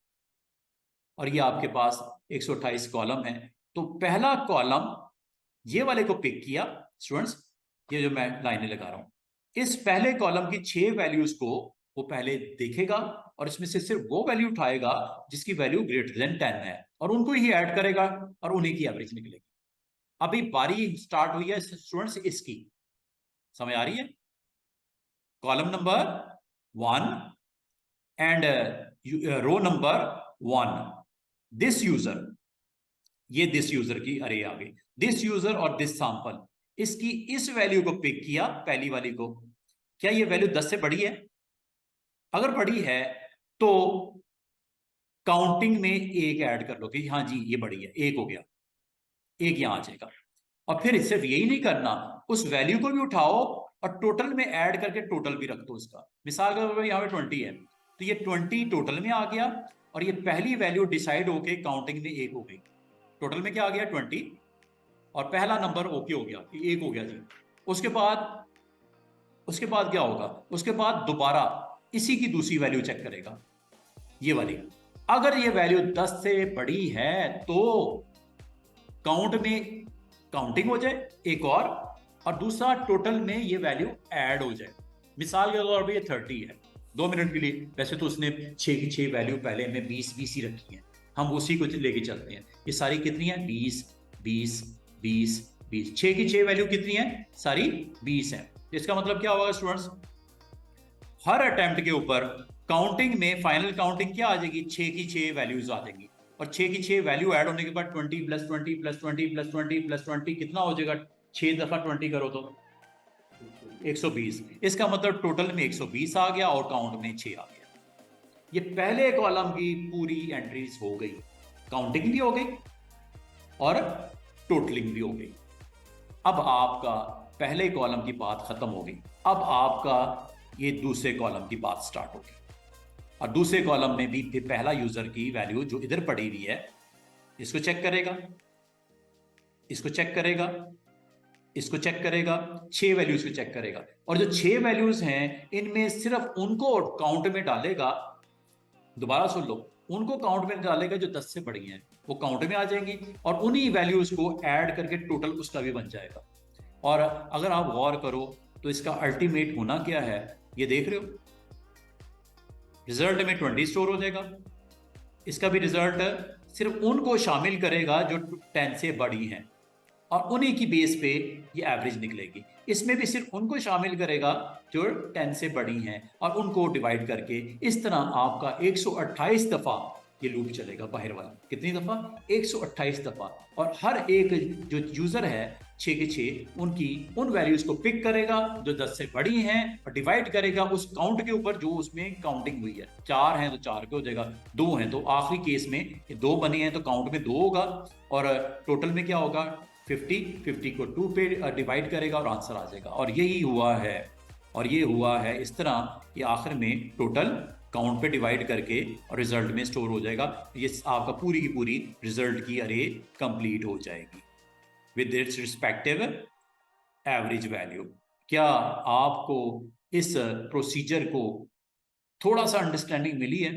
और ये आपके पास 128 कॉलम है। तो पहला कॉलम ये वाले को पिक किया स्टूडेंट्स, ये जो मैं लाइनें लगा रहा हूं, इस पहले कॉलम की 6 वैल्यूज को वो पहले देखेगा और इसमें से सिर्फ वो वैल्यू उठाएगा जिसकी वैल्यू ग्रेटर देन 10 है और उनको ही ऐड करेगा और उन्हीं की एवरेज निकलेगी। अभी बारी स्टार्ट हुई है स्टूडेंट्स इसकी, समझ आ रही है, column number 1 and row number 1, this user, ये दिस यूजर की अरे आ गई, दिस यूजर और दिस सैंपल, इसकी इस वैल्यू को पिक किया, पहली वाली को। क्या ये वैल्यू 10 से बड़ी है, अगर बड़ी है तो काउंटिंग में 1 ऐड कर लो कि हाँ जी ये बड़ी है, 1 हो गया, 1 यहां आ जाएगा। और फिर सिर्फ यही नहीं करना, उस वैल्यू को भी उठाओ और टोटल में ऐड करके टोटल भी रख दो इसका। मिसाल के तौर पर यहाँ पे 20 है तो ये 20 टोटल में आ गया और ये पहली वैल्यू डिसाइड होके काउंटिंग में 1 हो गई, टोटल में क्या आ गया 20 और पहला नंबर ओके हो गया, 1 हो गया जी। उसके बाद क्या होगा, उसके बाद दोबारा इसी की दूसरी वैल्यू चेक करेगा, ये वाली। अगर ये वैल्यू 10 से बड़ी है तो काउंट में काउंटिंग हो जाए एक और दूसरा टोटल में ये वैल्यू ऐड हो जाए। मिसाल के तौर पर ये 30 है, 2 मिनट के लिए। वैसे तो उसने 6 की 6 वैल्यू पहले में 20 ही रखी है, हम उसी को लेके चलते हैं। ये सारी कितनी है, 20 20 20 20। 6 की 6 वैल्यू कितनी है, सारी 20 है। इसका मतलब क्या होगा स्टूडेंट्स, हर अटेम्प्ट के ऊपर काउंटिंग में फाइनल काउंटिंग क्या आ जाएगी, 6 की 6 वैल्यूज आ जाएंगी। और 6 की 6 वैल्यू ऐड होने के बाद 20 + 20 + 20 + 20 + 20 कितना हो जाएगा, 6 दफा 20 करो तो 120। इसका मतलब टोटल में 120 आ गया और काउंट में 6 आ गया। ये पहले कॉलम की पूरी एंट्रीज हो गई, काउंटिंग भी हो गई और टोटलिंग भी हो गई। अब आपका पहले कॉलम की बात खत्म हो गई, अब आपका ये दूसरे कॉलम की बात स्टार्ट होगी। और दूसरे कॉलम में भी पहला यूजर की वैल्यू जो इधर पड़ी हुई है, इसको चेक करेगा, इसको चेक करेगा, इसको चेक करेगा, 6 वैल्यूज को चेक करेगा। और जो 6 वैल्यूज हैं इनमें सिर्फ उनको काउंट में डालेगा, दोबारा सुन लो, उनको काउंट में डालेगा जो 10 से बड़ी हैं, वो काउंट में आ जाएंगी और उन्हीं वैल्यूज को ऐड करके टोटल उसका भी बन जाएगा। और अगर आप गौर करो तो इसका अल्टीमेट होना क्या है, ये देख रहे हो, रिजल्ट में 20 स्टोर हो जाएगा। इसका भी रिजल्ट सिर्फ उनको शामिल करेगा जो 10 से बड़ी हैं और उन्हीं की बेस पे ये एवरेज निकलेगी। इसमें भी सिर्फ उनको शामिल करेगा जो 10 से बड़ी हैं और उनको डिवाइड करके इस तरह आपका 128 दफा ये लूप चलेगा बाहर वाला। कितनी दफा, 128 दफा। और हर एक जो यूजर है 6 के 6 उनकी उन वैल्यूज को पिक करेगा जो 10 से बड़ी हैं और डिवाइड करेगा उस काउंट के ऊपर जो उसमें काउंटिंग हुई है। 4 हैं तो 4 पे हो जाएगा, 2 हैं तो आखिरी केस में 2 बने हैं तो काउंट में 2 होगा और टोटल में क्या होगा, 50 को 2 पे डिवाइड करेगा और आंसर आ जाएगा। और यही हुआ है, और ये हुआ है इस तरह, ये आखिर में टोटल काउंट पे डिवाइड करके और रिजल्ट में स्टोर हो जाएगा। ये आपका पूरी की पूरी रिजल्ट की अरे कंप्लीट हो जाएगी with its respective average value. क्या आपको इस प्रोसीजर को थोड़ा सा अंडरस्टैंडिंग मिली है?